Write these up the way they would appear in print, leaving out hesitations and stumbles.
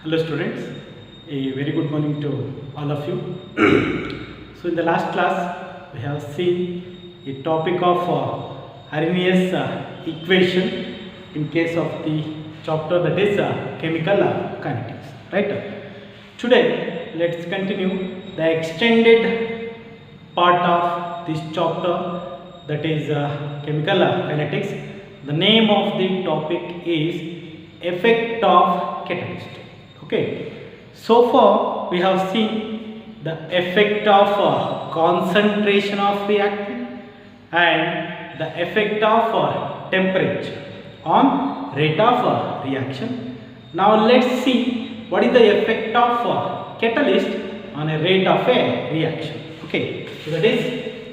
Hello students, a very good morning to all of you. So in the last class we have seen a topic of Arrhenius equation in case of the chapter that is chemical kinetics, right? Today let's continue the extended part of this chapter, that is chemical kinetics. The name of the topic is effect of catalyst. Okay, so far we have seen the effect of concentration of reactant and the effect of temperature on rate of reaction. Now let's see what is the effect of catalyst on a rate of a reaction. Okay, so that is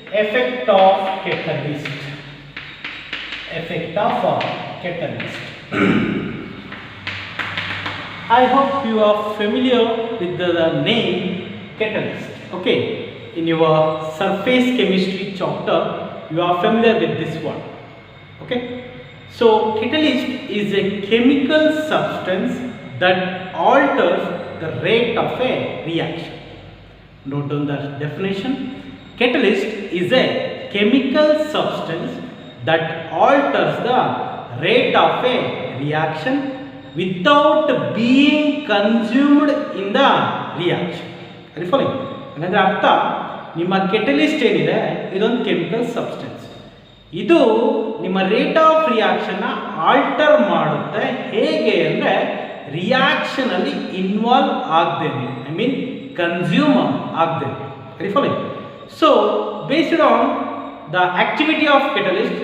effect of catalyst. Effect of catalyst. I hope you are familiar with the name catalyst. Okay, in your surface chemistry chapter, you are familiar with this one. Okay, so catalyst is a chemical substance that alters the rate of a reaction. Note down the definition. Catalyst is a chemical substance that alters the rate of a reaction without being consumed in the reaction. Are you following? ಹಾಗಾದ್ರೆ ಅರ್ಥ, ನಿಮ್ಮ catalyst ಏನಿದೆ ಇದೊಂದು chemical substance. ಇದು ನಿಮ್ಮ rate of reaction alter ಮಾಡುತ್ತೆ. ಹೇಗೆ ಅಂದರೆ ರಿಯಾಕ್ಷನ್ ಅಲ್ಲಿ ಇನ್ವಾಲ್ವ್ ಆಗದೇನೆ, ಐ ಮೀನ್ ಕನ್ಸ್ಯೂಮ್ ಆಗದೇನೆ. Are you following? So based on the activity of catalyst,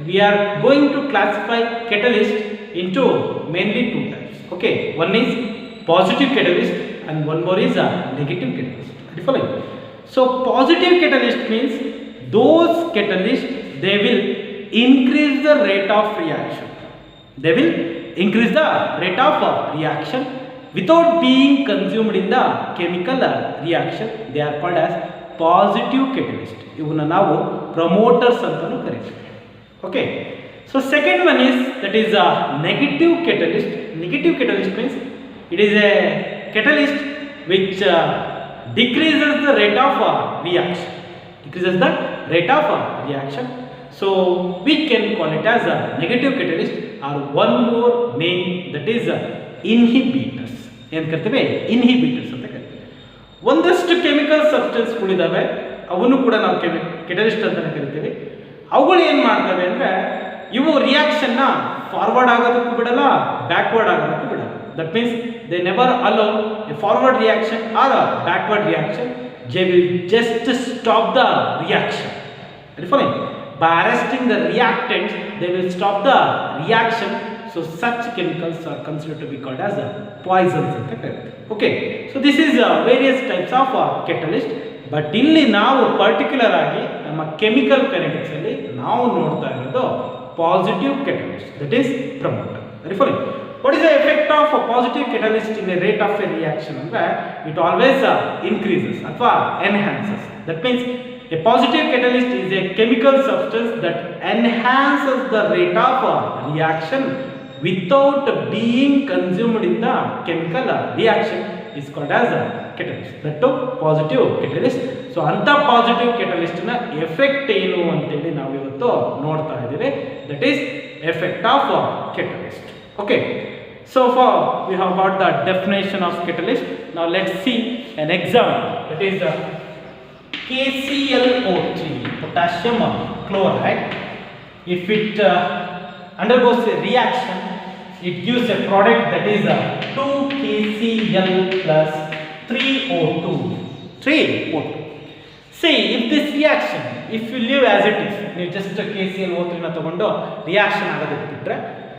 we are going to classify catalyst into mainly two types. Okay, one is positive catalyst and one more is a negative catalyst. Are you following? So positive catalyst means those catalysts, they will increase the rate of reaction. They will increase the rate of reaction without being consumed in the chemical reaction. They are called as positive catalyst. ಇವನ್ನ ನಾವು promoters ಅಂತಾನೂ ಕರೀತೀವಿ. Okay, so second one is that is a negative catalyst. Negative catalyst means it is a catalyst which decreases the rate of reaction. Decreases the rate of reaction. So we can call it as a negative catalyst, or one more name, that is inhibitors. ಏನು ಕರಿತೀವಿ? Inhibitors ಅಂತ ಕರಿತೀವಿ. ಒಂದಷ್ಟು chemical ಸಬ್ಸ್ಟೆನ್ಸ್ಗಳಿದ್ದಾವೆ, ಅವನ್ನು ಕೂಡ ನಾವು catalyst ಅಂತಲೇ ಕರಿತೀವಿ. ಅವುಗಳು ಏನು ಮಾಡ್ತವೆ ಅಂದರೆ ಇವು ರಿಯಾಕ್ಷನ್ನ ಫಾರ್ವರ್ಡ್ ಆಗೋದಕ್ಕೂ ಬಿಡಲ್ಲ, ಬ್ಯಾಕ್ವರ್ಡ್ ಆಗೋದಕ್ಕೂ ಬಿಡಲ್ಲ. That means they never allow a forward reaction or a backward reaction. They will just stop the reaction. By arresting the reactants, they will stop the reaction. So such chemicals are considered to be called as poisons. Okay, so this is various types of catalyst. But ಇಲ್ಲಿ ನಾವು particular ಆಗಿ ನಮ್ಮ chemical kinetics ಅಲ್ಲಿ ನಾವು ನೋಡ್ತಾ ಇರೋದು positive catalyst, that is promoter. Referring what is the effect of positive catalyst in a rate of a reaction ಅಂದರೆ it always increases ಅಥವಾ enhances. That means a positive catalyst is a chemical substance that enhances the rate of reaction without being consumed in the chemical reaction is called as a catalyst. That too positive catalyst. So anta positive catalyst na effect ಏನು ಅಂತೇಳಿ ನಾವು ಇವತ್ತು ನೋಡ್ತಾ ಇದ್ದೀವಿ. That is effect of catalyst. Okay, so far we have got the definition of catalyst. Now let's see an example. That is KClO3, potassium chloride. If it undergoes a reaction, it gives a product that is 2KCl plus 3O2. 3O2. See, if this reaction, if you leave as it is, you just KClO3 na tagondo reaction agadಕ್ಕೆ ಬಿಟ್ರೆ,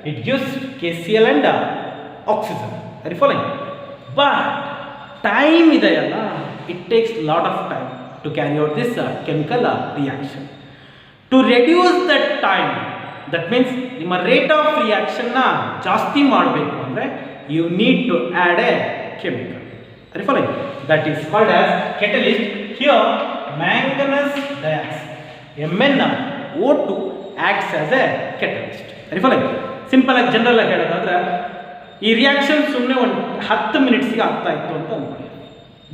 it gives KCl and oxygen. Are you following? But time ಇದೆಯಲ್ಲ, it takes lot of time to carry out this chemical reaction. To reduce that time, that means ನಿಮ್ಮ rate of ರಿಯಾಕ್ಷನ್ನ ಜಾಸ್ತಿ ಮಾಡಬೇಕು ಅಂದರೆ you need to add a chemical. Are you following? That is called as catalyst. Here manganese dioxide, MnO2, acts as a catalyst. Are you following? Simple ಆಗಿ general ಆಗಿ ಹೇಳೋದಾದ್ರೆ ಈ reaction ಸುಮ್ಮನೆ ಒಂದು 10 ಮಿನಿಟ್ಸ್ಗೆ ಆಗ್ತಾ ಇತ್ತು ಅಂತ ಅನ್ಕೊಳ್ಳಿ.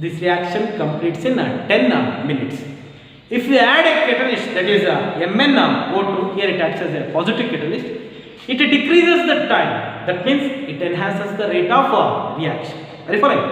This reaction completes in 10 minutes. If you add a catalyst, that is MnO2, here it acts as a positive catalyst, it decreases the time. That means it enhances the rate of reaction. Are you following?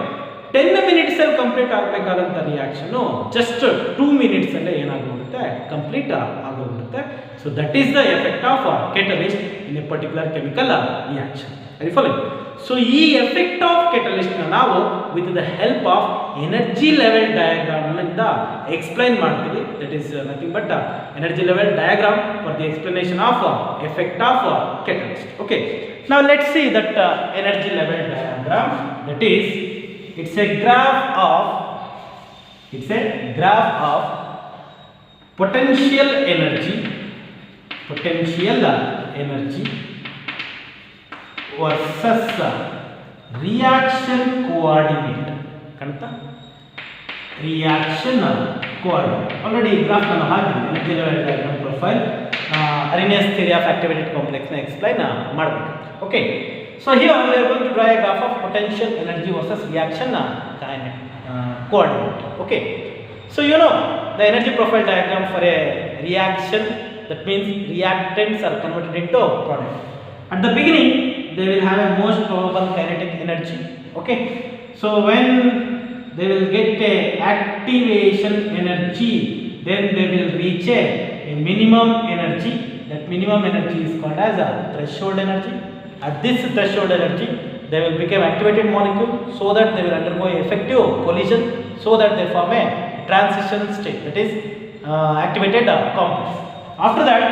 10 minutes ಅಲ್ಲಿ complete ಆಗಬೇಕಾದಂಥ reaction just 2 minutes ಅಲ್ಲೇ ಏನಾಗೋಗುತ್ತೆ, complete ಆಗೋಗ್ಬಿಡುತ್ತೆ. So that is the effect of catalyst in a particular chemical reaction. Are you following? So ಈ effect of ಕೆಟಲಿಸ್ಟ್ನ ನಾವು with the help of energy level ಡಯಾಗ್ರಾಮ್ನಿಂದ explain ಮಾಡ್ತೀವಿ. That is nothing but energy level diagram for the explanation of effect of catalyst. Okay, ನಾವು let's see that energy level diagram. That is it's a graph of potential energy versus reaction coordinate. kanata reaction coordinate already graph ನಾನು ಹಾಕಿದ್ದೀನಿ. energy level diagram profile Arrhenius theory of activated complex na explain ಮಾಡಬೇಕು. okay, so here we are going to draw a graph of potential energy versus reaction coordinate. okay, so you know the energy profile diagram for a reaction, that means reactants are converted into product. At the beginning they will have a most probable kinetic energy. okay, so when they will get a activation energy, then they will reach a minimum energy. That minimum energy is called as a threshold energy. At this threshold energy they will become activated molecule, so that they will undergo effective collision, so that they form a transition state, that is activated complex. After that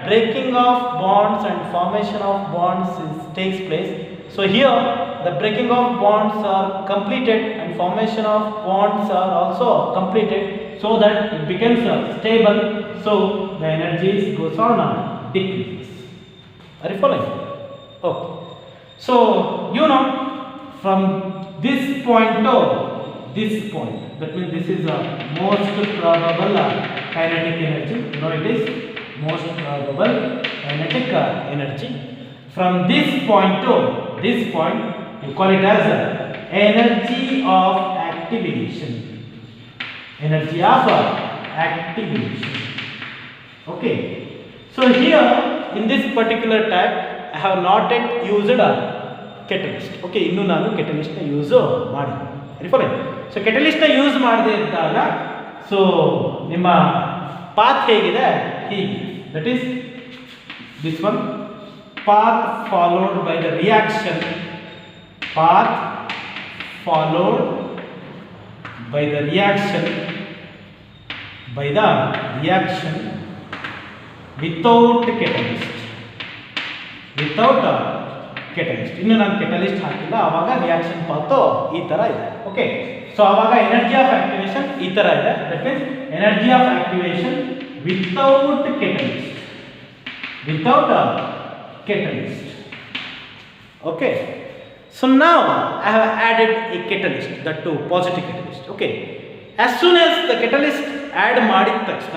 breaking of bonds and formation of bonds takes place. So here the breaking of bonds are completed and formation of bonds are also completed, so that it becomes stable, so the energy goes on decreases. Are you following? okay, so you know from this point to this point, that means this is a most probable kinetic energy. No, it is most probable kinetic energy. From this point to this point you call it as energy of activation. Energy of activation. okay, so here in this particular type I have not yet used a catalyst. okay, ಇನ್ನೂ ನಾನು catalyst ನ use ಮಾಡಿ. So catalyst ನ use ಮಾಡದೇ ಇದ್ದಾಗ so ನಿಮ್ಮ path ಹೇಗಿದೆ, ಹೀಗೆ. That is this one, path followed by the reaction, path followed by the reaction without catalyst, ಇನ್ನು ನಾನು ಕೆಟಲಿಸ್ಟ್ ಹಾಕಿಲ್ಲ, ಆವಾಗ ರಿಯಾಕ್ಷನ್ ಪಾತ್ ಈ ತರ ಇದೆ. ಓಕೆ, ಸೊ ಆವಾಗ ಎನರ್ಜಿ ಆಫ್ ಆಕ್ಟಿವೇಶನ್ ಈ ತರ ಇದೆ. That means energy of activation without catalyst. okay, so now I have added a catalyst, that too positive catalyst. okay, as soon as the catalyst add ಮಾಡಿದ ತಕ್ಷಣ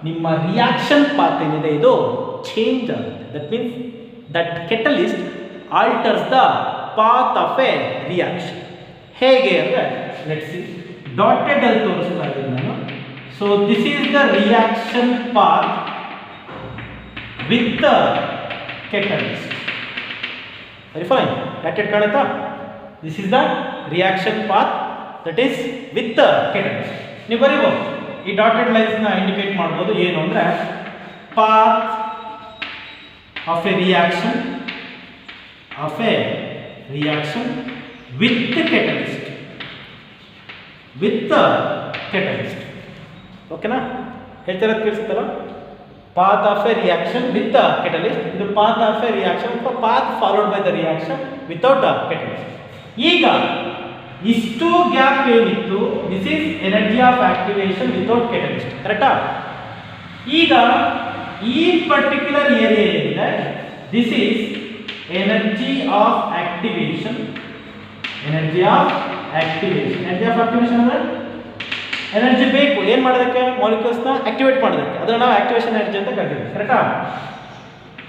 ನಿಮ್ಮ reaction path ಏನಿದೆ ಇದು change ಆಗುತ್ತೆ. That means that catalyst alters the path of a reaction. ಹೇಗೆ ಅಂದರೆ let's C, dotted ಅಲ್ಲಿ ತೋರಿಸ್ತಾ ಇದ್ದೀನಿ ನಾನು. So this is the reaction path with the catalyst. Very fine, dotted ಕಾಣುತ್ತಾ? This is the reaction path that is with the catalyst. ನೀವು ಬರೀಬಹುದು, ಈ dotted ಲೈನ್ಸ್ನ indicate ಮಾಡ್ಬೋದು. ಏನು ಅಂದರೆ path of a reaction with the catalyst. ಓಕೆನಾ? ಹೇಳ್ತಿರೋದು ಕೇಳಿಸುತ್ತಲ್ಲ? path of a reaction with the catalyst. ಇದು path of a reaction ಅಥವಾ path followed by the reaction without the catalyst. ಈಗ ಇಷ್ಟು ಗ್ಯಾಪ್ ಏನಿತ್ತು, this is energy of activation without catalyst. ಕರೆಕ್ಟಾ? ಈಗ ಈ ಪರ್ಟಿಕ್ಯುಲರ್ ಏರಿಯಾ ಏನಿದೆ, this is energy of activation. Energy of activation ಅಂದ್ರೆ ಎನರ್ಜಿ ಬೇಕು ಏನು ಮಾಡೋದಕ್ಕೆ, ಮಾಲಿಕ್ಯೂಲ್ಸ್ನ ಆಕ್ಟಿವೇಟ್ ಮಾಡೋದಕ್ಕೆ. ಅದನ್ನು ನಾವು ಆಕ್ಟಿವೇಶನ್ ಎನರ್ಜಿ ಅಂತ ಕರಿತೀವಿ. ಕರೆಕ್ಟಾ?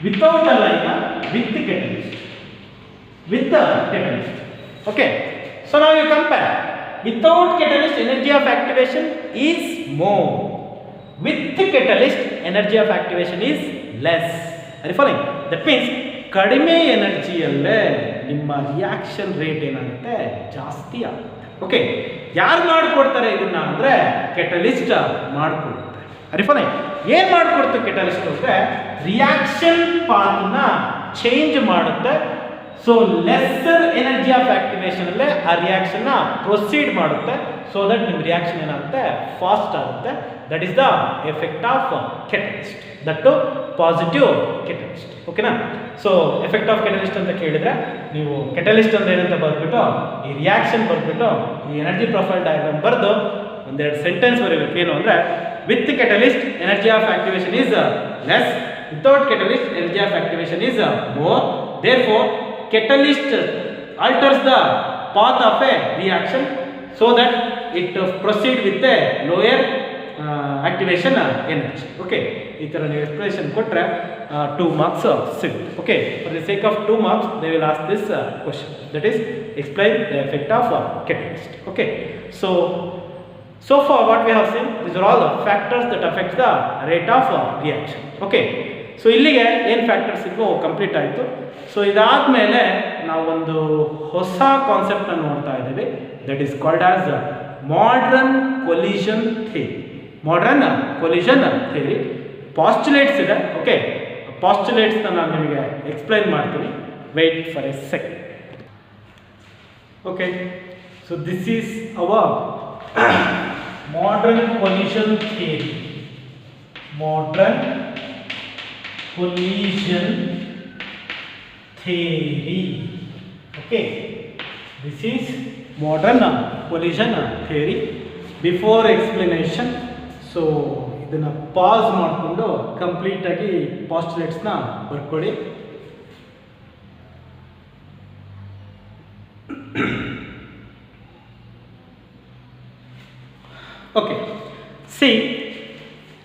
ವಿತೌಟ್ ಅಲ್ಲ, ಈಗ with catalyst. with the catalyst. Okay, so now you compare. Without catalyst, energy of activation is more. With the catalyst, energy of activation is less. Are you following? That means ಕಡಿಮೆ ಎನರ್ಜಿಯಲ್ಲೇ ನಿಮ್ಮ reaction rate ಏನಾಗುತ್ತೆ, ಜಾಸ್ತಿ ಆಗುತ್ತೆ. Okay, ಯಾರು ಮಾಡಿಕೊಡ್ತಾರೆ ಇದನ್ನ ಅಂದರೆ catalyst ಮಾಡಿಕೊಡುತ್ತೆ. Are you following? ಏನು ಮಾಡಿಕೊಡ್ತು ಕೆಟಲಿಸ್ಟ್ ಅಂದರೆ ರಿಯಾಕ್ಷನ್ ಪಾತ್ನ ಚೇಂಜ್ ಮಾಡುತ್ತೆ. So lesser energy of activation ಅಲ್ಲೇ ಆ ರಿಯಾಕ್ಷನ್ನ ಪ್ರೊಸೀಡ್ ಮಾಡುತ್ತೆ. ಸೊ ದಟ್ ನಿಮ್ಮ ರಿಯಾಕ್ಷನ್ ಏನಾಗುತ್ತೆ, ಫಾಸ್ಟ್ ಆಗುತ್ತೆ. That is the effect of catalyst, that positive catalyst. ಓಕೆನಾ? ಸೊ ಎಫೆಕ್ಟ್ ಆಫ್ ಕೆಟಲಿಸ್ಟ್ ಅಂತ ಕೇಳಿದ್ರೆ ನೀವು ಕೆಟಲಿಸ್ಟ್ ಅಂದ್ರೆ ಏನಂತ ಬರ್ಬಿಟ್ಟು ಈ ರಿಯಾಕ್ಷನ್ ಬರ್ಬಿಟ್ಟು ಈ ಎನರ್ಜಿ ಪ್ರೊಫೈಲ್ ಡಯಾಗ್ರಾಮ್ ಬರೆದು ಒಂದೆರಡು ಸೆಂಟೆನ್ಸ್ ಬರೀಬೇಕು. ಏನು ಅಂದರೆ with catalyst energy of activation is less, without catalyst energy of activation is more. Therefore catalyst alters the path of a reaction so that it proceed with a lower activation energy. Okay, ಈ ತರ ನೀವು expression ಕೊಟ್ಟರೆ 2 marks ಸಿಗುತ್ತೆ. Okay, for the sake of 2 marks they will ask this question, that is explain the effect of catalyst. Okay, so far what we have seen, these are all the factors that affect the rate of reaction. Okay, so ಇಲ್ಲಿಗೆ ಏನು factors ಇದ್ವು complete ಆಯಿತು. So ಇದಾದಮೇಲೆ ನಾವೊಂದು ಹೊಸ ಕಾನ್ಸೆಪ್ಟನ್ನು ನೋಡ್ತಾ ಇದ್ದೀವಿ, that is called as modern collision theory. Modern collision theory postulates ಇದೆ. ಓಕೆ, ಪಾಸ್ಟುಲೇಟ್ಸ್ನ ನಾನು ನಿಮಗೆ ಎಕ್ಸ್ಪ್ಲೈನ್ ಮಾಡ್ತೀನಿ. Wait for a second. Okay, so this is our modern collision theory. Modern collision theory. Okay, this is modern collision theory. Before explanation, so ಇದನ್ನ pause ಮಾಡಿಕೊಂಡು complete ಆಗಿ ಪಾಸ್ಟುಲೇಟ್ಸ್ನ ಬರ್ಕೊಳ್ಳಿ. Okay, see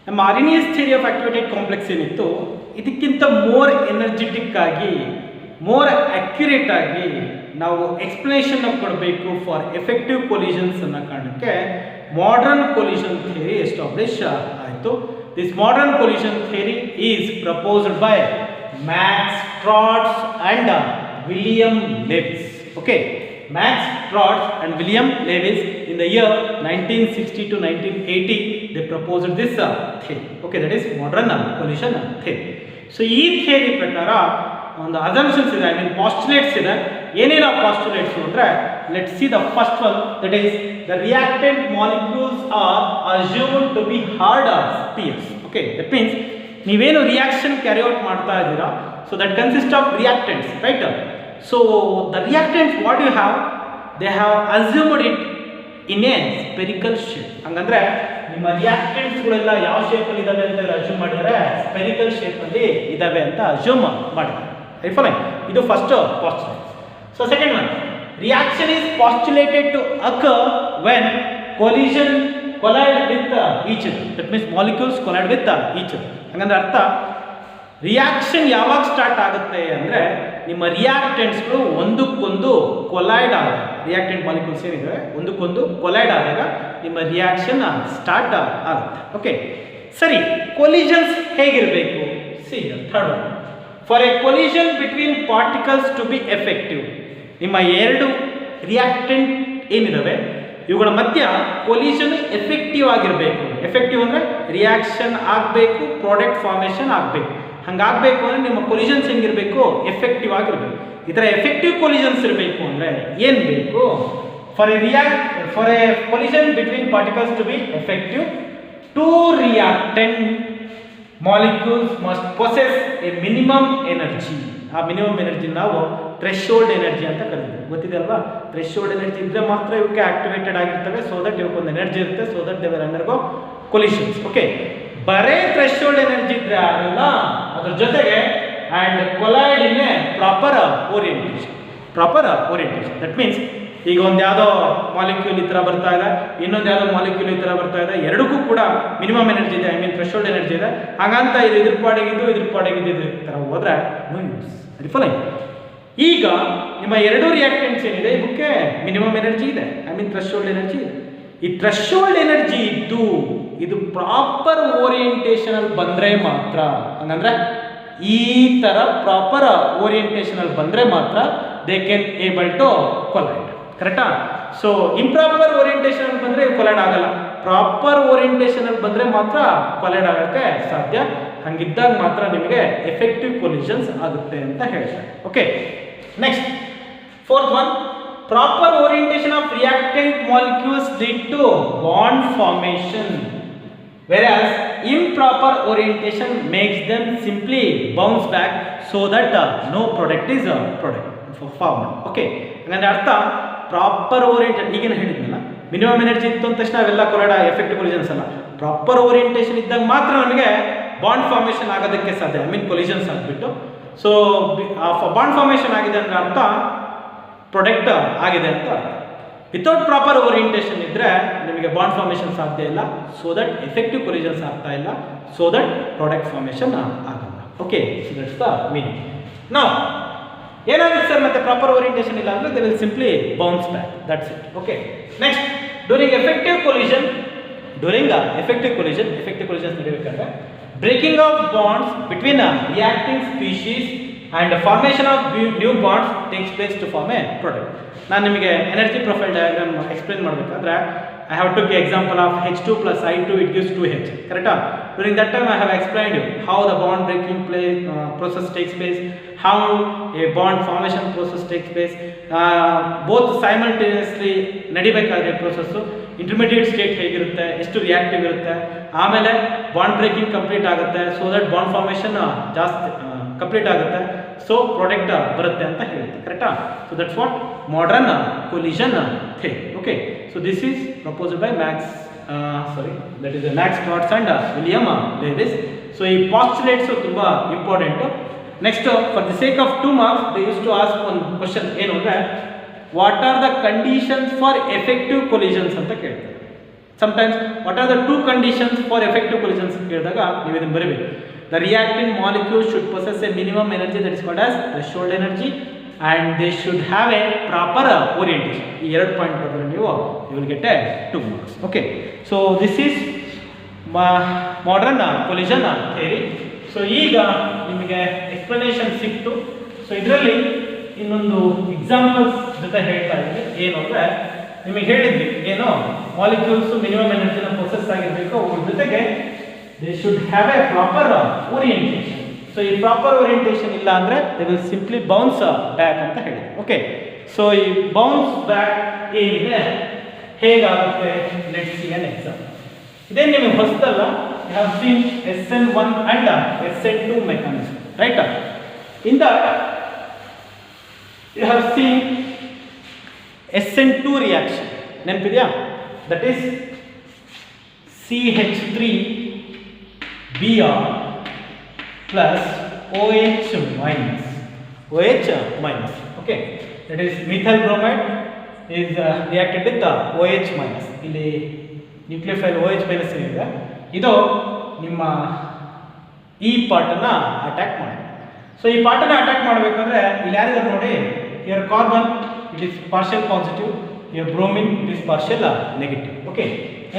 ನಮ್ಮ Arrhenius theory of activated complex ಏನಿತ್ತು, ಇದಕ್ಕಿಂತ more energetic ಆಗಿ, more accurate ಆಗಿ ನಾವು ಎಕ್ಸ್ಪ್ಲನೇಷನ್ ಕೊಡಬೇಕು ಫಾರ್ ಎಫೆಕ್ಟಿವ್ ಕೊಲಿಷನ್ಸ್ ಅನ್ನೋ ಕಾರಣಕ್ಕೆ ಮಾಡರ್ನ್ ಕೊಲಿಷನ್ ಥಿಯರಿ ಎಸ್ಟಾಬ್ಲಿಷ್ ಆಯಿತು. This modern collision theory is proposed by Max Trotz and William Lewis. Okay, Max Trotz and William Lewis in the year 1960 to 1980 they proposed this theory. Okay, that is modern collision theory. So ಈ theory ಪ್ರಕಾರ ಒಂದು assumptions ಇದೆ, I mean postulates ಇದೆ. ಏನೇನು postulates ಅಂದರೆ, let's see the first one, that is the reactant molecules are assumed to be hard spheres. Okay, that means ನೀವೇನು reaction carry out ಮಾಡ್ತಾ ಇದ್ದೀರಾ, so that consist of reactants, right? So the reactants what you have, they have assumed it in a spherical shape. ಹಂಗಂದ್ರೆ ನಿಮ್ಮ ರಿಯಾಕ್ಟೆಂಟ್ಸ್ಗಳೆಲ್ಲ ಯಾವ ಶೇಪಲ್ಲಿ ಇದಾವೆ ಅಂತ assume ಮಾಡಿದರೆ ಸ್ಪೆರಿಕಲ್ ಶೇಪಲ್ಲಿ ಇದಾವೆ ಅಂತ ಅಸ್ಯೂಮ್ ಮಾಡಿದ್ದಾರೆ. I following? ಇದು first postulate. So second one, reaction is postulated to occur when collision collide with each other. That means molecules collide with each other. ಹಂಗಂದ್ರೆ ಅರ್ಥ, ರಿಯಾಕ್ಷನ್ ಯಾವಾಗ ಸ್ಟಾರ್ಟ್ ಆಗುತ್ತೆ ಅಂದರೆ ನಿಮ್ಮ ರಿಯಾಕ್ಟೆಂಟ್ಸ್ಗಳು ಒಂದಕ್ಕೊಂದು ಕೊಲೈಡ್ ಆದಾಗ, ರಿಯಾಕ್ಟೆಂಟ್ ಮಾಲಿಕ್ಯೂಲ್ಸ್ ಏನಿದೆ ಒಂದಕ್ಕೊಂದು ಕೊಲೈಡ್ ಆದಾಗ ನಿಮ್ಮ ರಿಯಾಕ್ಷನ್ ಸ್ಟಾರ್ಟ್ ಆಗುತ್ತೆ. ಓಕೆ, ಸರಿ, ಕೊಲಿಷನ್ಸ್ ಹೇಗಿರಬೇಕು? See third one, for a collision between particles to be effective, ನಿಮ್ಮ ಎರಡು ರಿಯಾಕ್ಟೆಂಟ್ ಏನಿದಾವೆ ಇವುಗಳ ಮಧ್ಯ ಕೊಲಿಷನ್ ಎಫೆಕ್ಟಿವ್ ಆಗಿರಬೇಕು. ಎಫೆಕ್ಟಿವ್ ಅಂದರೆ ರಿಯಾಕ್ಷನ್ ಆಗಬೇಕು, ಪ್ರಾಡಕ್ಟ್ ಫಾರ್ಮೇಷನ್ ಆಗಬೇಕು. ಹಂಗಾಗಬೇಕು ಅಂದರೆ ನಿಮ್ಮ ಕೊಲಿಷನ್ಸ್ ಹೆಂಗಿರಬೇಕು? ಎಫೆಕ್ಟಿವ್ ಆಗಿರಬೇಕು. ಈ ಥರ ಎಫೆಕ್ಟಿವ್ ಕೊಲಿಷನ್ಸ್ ಇರಬೇಕು ಅಂದರೆ ಏನು ಬೇಕು? For a collision between particles to be effective, two reactant molecules must possess a minimum energy. ಆ ಮಿನಿಮಮ್ ಎನರ್ಜಿ ನಾವು ಥ್ರೆಶೋಲ್ಡ್ ಎನರ್ಜಿ ಅಂತ ಕರೀತೀವಿ. ಗೊತ್ತಿದೆ ಅಲ್ವಾ? ಥ್ರೆಶೋಲ್ಡ್ ಎನರ್ಜಿ ಇದ್ದರೆ ಮಾತ್ರ ಇವಕ್ಕೆ ಆಕ್ಟಿವೇಟೆಡ್ ಆಗಿರ್ತವೆ. ಸೊ ದಟ್ ಇವಕ್ಕೊಂದು ಎನರ್ಜಿ ಇರುತ್ತೆ, so that they will undergo collisions. Okay, ಬರೇ ಥ್ರೆಶೋಲ್ಡ್ ಎನರ್ಜಿ ಇದ್ರೆ ಆಗಲ್ಲ, ಅದ್ರ ಜೊತೆಗೆ and collide in a proper orientation. That means ಈಗ ಒಂದು ಯಾವುದೋ ಮಾಲಿಕ್ಯೂಲ್ ಈ ಥರ ಬರ್ತಾ ಇದೆ, ಇನ್ನೊಂದು ಯಾವುದೋ ಮಾಲಿಕ್ಯೂಲ್ ಈ ಥರ ಬರ್ತಾ ಇದೆ, ಎರಡಕ್ಕೂ ಕೂಡ ಮಿನಿಮಮ್ ಎನರ್ಜಿ ಇದೆ, ಐ ಮೀನ್ ಥ್ರೆಶೋಲ್ಡ್ ಎನರ್ಜಿ ಇದೆ. ಹಾಗಂತ ಇದು ಇದ್ರ ಪಾಡಿಗಿದ್ದು ಇದ್ರ ಥರ ಹೋದ್ರೆ ನೋ ಯೂಸ್. ಫಾಲೋಯಿಂಗ್? ಈಗ ನಿಮ್ಮ ಎರಡು ರಿಯಾಕ್ಟೆಂಟ್ಸ್ ಏನಿದೆ ಇದಕ್ಕೆ ಮಿನಿಮಮ್ ಎನರ್ಜಿ ಇದೆ, ಐ ಮೀನ್ ಥ್ರೆಶೋಲ್ಡ್ ಎನರ್ಜಿ ಇದೆ. ಈ ಥ್ರೆಶೋಲ್ಡ್ ಎನರ್ಜಿ ಇದ್ದು ಇದು ಪ್ರಾಪರ್ ಓರಿಯೆಂಟೇಷನ್ ಅಲ್ಲಿ ಬಂದ್ರೆ ಮಾತ್ರ, ಹಂಗಂದ್ರೆ ಈ ತರ ಪ್ರಾಪರ್ ಓರಿಯೆಂಟೇಷನ್ ಅಲ್ಲಿ ಬಂದ್ರೆ ಮಾತ್ರ they can able to collide. ಕರೆಕ್ಟಾ? ಸೊ ಇಂಪ್ರಾಪರ್ ಓರಿಯೆಂಟೇಷನ್ ಅಲ್ಲಿ ಬಂದ್ರೆ ಕೊಲೈಡ್ ಆಗಲ್ಲ, ಪ್ರಾಪರ್ ಓರಿಯೆಂಟೇಷನ್ ಅಲ್ಲಿ ಬಂದ್ರೆ ಮಾತ್ರ ಕೊಲೈಡ್ ಆಗಕ್ಕೆ ಸಾಧ್ಯ. ಹಂಗಿದ್ದಾಗ ಮಾತ್ರ ನಿಮಗೆ ಎಫೆಕ್ಟಿವ್ ಕೊಲಿಷನ್ಸ್ ಆಗುತ್ತೆ ಅಂತ ಹೇಳ್ತಾರೆ. Okay, next fourth one, proper orientation of reactant molecules lead to bond formation, whereas improper orientation makes them simply bounce back so that no product is formed. Okay, ಅಂದ್ರೆ ಅರ್ಥ proper orientation, ಈಗೇನು ಹೇಳಿದ್ನಲ್ಲ minimum energy ಇತ್ತು ಅಂತ ತಕ್ಷಣ ಅವೆಲ್ಲ collide effective collisions ಅಲ್ಲ, proper orientation ಇದ್ದಾಗ ಮಾತ್ರ ನಮಗೆ ಬಾಂಡ್ ಫಾರ್ಮೇಷನ್ ಆಗೋದಕ್ಕೆ ಸಾಧ್ಯ, ಐ ಮೀನ್ ಕೊಲಿಷನ್ಸ್ ಆಗಿಬಿಟ್ಟು. ಸೊ ಬಾಂಡ್ ಫಾರ್ಮೇಷನ್ ಆಗಿದೆ ಅಂದ್ರೆ ಅರ್ಥ ಪ್ರೊಡಕ್ಟ್ ಆಗಿದೆ ಅಂತ ಅರ್ಥ. ವಿತೌಟ್ ಪ್ರಾಪರ್ ಓರಿಯೆಂಟೇಷನ್ ಇದ್ದರೆ ನಿಮಗೆ ಬಾಂಡ್ ಫಾರ್ಮೇಷನ್ ಸಾಧ್ಯ ಇಲ್ಲ, ಸೊ ದಟ್ ಎಫೆಕ್ಟಿವ್ ಕೊಲಿಷನ್ಸ್ ಆಗ್ತಾ ಇಲ್ಲ, ಸೊ ದಟ್ ಪ್ರಾಡಕ್ಟ್ ಫಾರ್ಮೇಷನ್ ಆಗಲ್ಲ. Okay, so that's the meaning. ನಾವು ಏನಾಗುತ್ತೆ ಸರ್ ಮತ್ತೆ ಪ್ರಾಪರ್ ಓರಿಯೆಂಟೇಷನ್ ಇಲ್ಲ ಅಂದರೆ they will simply bounce back, that's it. Okay, next during effective collision ನಡಿಬೇಕಾದ್ರೆ breaking of bonds between reacting species and formation of new bonds takes place to form a product. ನಾನು ನಿಮಗೆ energy profile diagram explain ಮಾಡಬೇಕಾದ್ರೆ I have took example of H2 plus I2, it gives 2H. Correct? During that time I have explained you how the bond breaking process takes place, how a bond formation process takes place, both simultaneously ನಡಿಬೇಕಾದ್ರೆ process, intermediate state ಹೇಗಿರುತ್ತೆ, ಎಷ್ಟು reactive ಇರುತ್ತೆ, ಆಮೇಲೆ bond breaking complete ಆಗುತ್ತೆ, so that bond formation ಜಾಸ್ತಿ complete ಆಗುತ್ತೆ, so product ಬರುತ್ತೆ ಅಂತ ಹೇಳುತ್ತೆ. ಕರೆಕ್ಟಾ? So that's what modern collision theory. Okay, so this is proposed by Max Klotz and William Davis. So ಈ ಪಾಸ್ಟುಲೇಟ್ಸ್ ತುಂಬ important. Next, for the sake of 2 marks they use to ask ಒಂದು question, ಏನು ಅಂದರೆ what are the conditions for effective collisions ಅಂತ ಕೇಳ್ತಾರೆ. Sometimes what are the 2 conditions for effective collisions ಕೇಳಿದಾಗ ನೀವು ಇದನ್ನು ಬರೀಬೇಕು. The reactant molecule should possess a minimum energy that is called as threshold energy, and they should have a proper orientation. ಈ 2 point ಬರೆದ್ರೆ ನೀವು you will get a 2 marks. Okay, so this is modern collision theory. So ಈಗ ನಿಮಗೆ explanation ಸಿಕ್ತು. So ಇದರಲ್ಲಿ ಇನ್ನೊಂದು examples ಜೊತೆ ಹೇಳ್ತಾ ಇದ್ದೀನಿ. ಏನು ಅಂದರೆ ನಿಮಗೆ ಹೇಳಿದ್ವಿ ಏನು, ಮಾಲಿಕ್ಯೂಲ್ಸ್ ಮಿನಿಮಮ್ ಎನರ್ಜಿನ ಪ್ರೊಸೆಸ್ ಆಗಿರಬೇಕು, ಅವ್ರ ಜೊತೆಗೆ they should have a proper orientation. So ಈ ಪ್ರಾಪರ್ ಓರಿಯೆಂಟೇಷನ್ ಇಲ್ಲ ಅಂದರೆ they will simply bounce back ಅಂತ ಹೇಳಿ. ಓಕೆ, ಸೊ ಈ ಬೌನ್ಸ್ ಬ್ಯಾಕ್ ಏನಿದೆ ಹೇಗಾಗುತ್ತೆ, ಲೆಟ್ಸ್ ಸಿ an example. ಇದೇನು ನಿಮಗೆ ಹೊಸದಲ್ಲ, you have seen SN1 and SN2 mechanism, right? In that you have seen SN2 reaction, ನೆನಪಿದೆಯಾ? That is CH3Br plus OH minus. Okay, that is methyl bromide is reacted with the OH minus. ಇಲ್ಲಿ nucleophile OH minus ಇದೆ, ಇದು ನಿಮ್ಮ ಈ ಪಾರ್ಟನ್ನು attack ಮಾಡಿ. So ಈ ಪಾರ್ಟನ್ನು attack ಮಾಡಬೇಕಂದ್ರೆ ಇಲ್ಲಿ ಯಾರಿದ್ದಾರೆ ನೋಡಿ, here carbon it is partial positive, here bromine it is partial negative. Okay,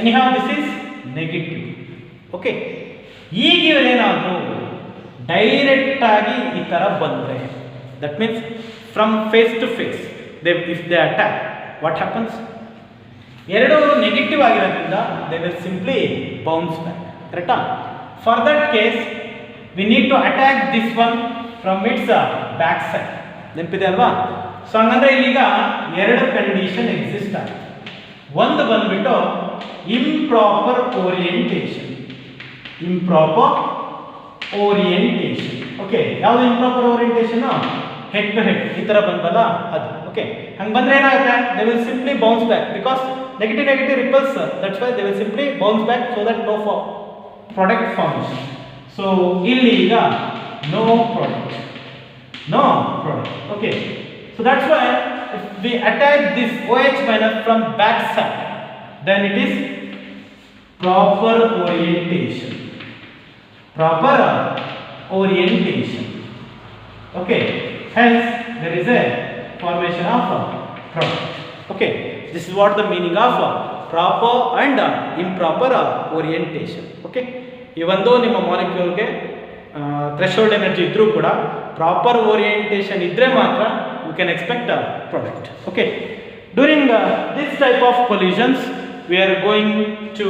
anyhow this is negative. Okay, ಈಗ ಇವರೇನಾದರೂ ಡೈರೆಕ್ಟ್ ಆಗಿ ಈ ಥರ ಬಂದರೆ, that means from face to face if they attack, what happens? ಎರಡು ನೆಗೆಟಿವ್ ಆಗಿರೋದ್ರಿಂದ they will simply bounce back. ಕರೆಕ್ಟಾ? For that case we need to attack this one from its back side. ನೆನಪಿದೆ ಅಲ್ವಾ? So ಹಂಗಂದ್ರೆ ಇಲ್ಲೀಗ 2 condition exist ಆಗುತ್ತೆ. ಒಂದು ಬಂದ್ಬಿಟ್ಟು improper orientation. Okay, ಯಾವುದು improper orientation? Head to head ಈ ಥರ ಬಂದಲ್ಲ ಅದು. ಓಕೆ, ಹಂಗೆ ಬಂದರೆ ಏನಾಗುತ್ತೆ, they will simply bounce back because negative repulse, that's why they will simply bounce back so that no product formation. So ಇಲ್ಲಿ ಈಗ no product. Okay, so that's why if we attack this OH minus from back side, then it is proper orientation. Okay, hence there is a formation of product. Okay, this is what the meaning of proper and improper orientation. Okay, even though ನಿಮ್ಮ ಮಾಲಿಕ್ಯೂಲ್ಗೆ threshold energy ಇದ್ರೂ ಕೂಡ proper orientation ಇದ್ದರೆ ಮಾತ್ರ you can expect a product. Okay, during this type of collisions we are going to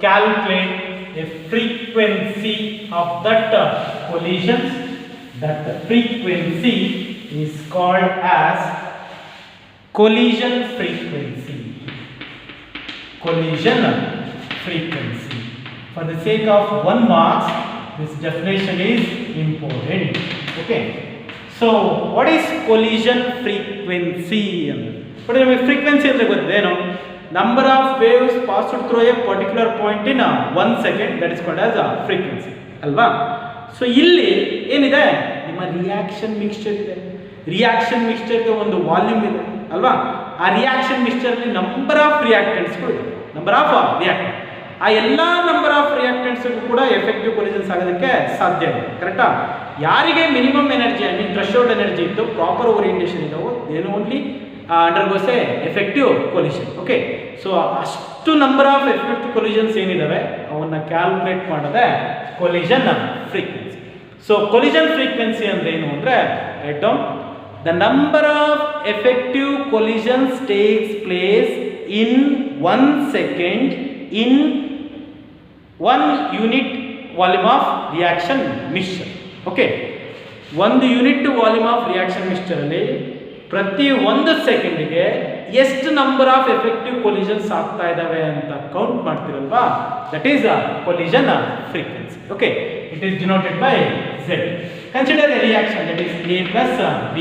calculate a frequency of that collisions. That frequency is called as collision frequency. Collision frequency. For the sake of 1 marks, this definition is important. Okay, so what is collision frequency? What is frequency? Number of waves passed through a particular point in 1 second, that is called as a frequency. Alva? So ಇಲ್ಲಿ ಏನಿದೆ, ನಿಮ್ಮ reaction mixture ಇದೆ. Reaction ಮಿಕ್ಸ್ಚರ್ಗೆ ಒಂದು volume ಇದೆ ಅಲ್ವಾ? ಆ reaction ಮಿಕ್ಸ್ಚರ್ಲಿ number of ರಿಯಾಕ್ಟೆಂಟ್ಸ್ಗಳು ಇದೆ. Number of reactant, ಆ ಎಲ್ಲ ನಂಬರ್ ಆಫ್ ರಿಯಾಕ್ಟೆಂಟ್ಸ್ಗೂ ಕೂಡ ಎಫೆಕ್ಟಿವ್ ಕೊಲಿಷನ್ಸ್ ಆಗೋದಕ್ಕೆ ಸಾಧ್ಯ ಇದೆ. ಕರೆಕ್ಟಾ? ಯಾರಿಗೆ minimum energy I mean threshold energy ಇತ್ತು, ಪ್ರಾಪರ್ ಓರಿಯೆಂಟೇಷನ್ ಇದ್ದಾವೆ, ಏನು only undergoes A effective collision. Okay, so ಅಷ್ಟು ನಂಬರ್ ಆಫ್ ಎಫೆಕ್ಟಿವ್ ಕೊಲಿಷನ್ಸ್ ಏನಿದಾವೆ ಅವನ್ನ ಕ್ಯಾಲ್ಕುಲೇಟ್ ಮಾಡೋದೇ collision frequency. So collision frequency ಅಂದ್ರೆ ಏನು ಅಂದ್ರೆ, write down the number of effective collisions takes place in 1 second in 1 unit volume of reaction mixture. Okay, 1 unit volume of reaction mixture ಅಲ್ಲಿ ಪ್ರತಿ 1 ಸೆಕೆಂಡಿಗೆ ಎಷ್ಟು number of effective collisions ಆಗ್ತಾ ಇದಾವೆ ಅಂತ ಕೌಂಟ್ ಮಾಡ್ತಿರಲ್ವಾ, that is a collision frequency. Okay, it is denoted by Z. Consider a reaction that is A plus B,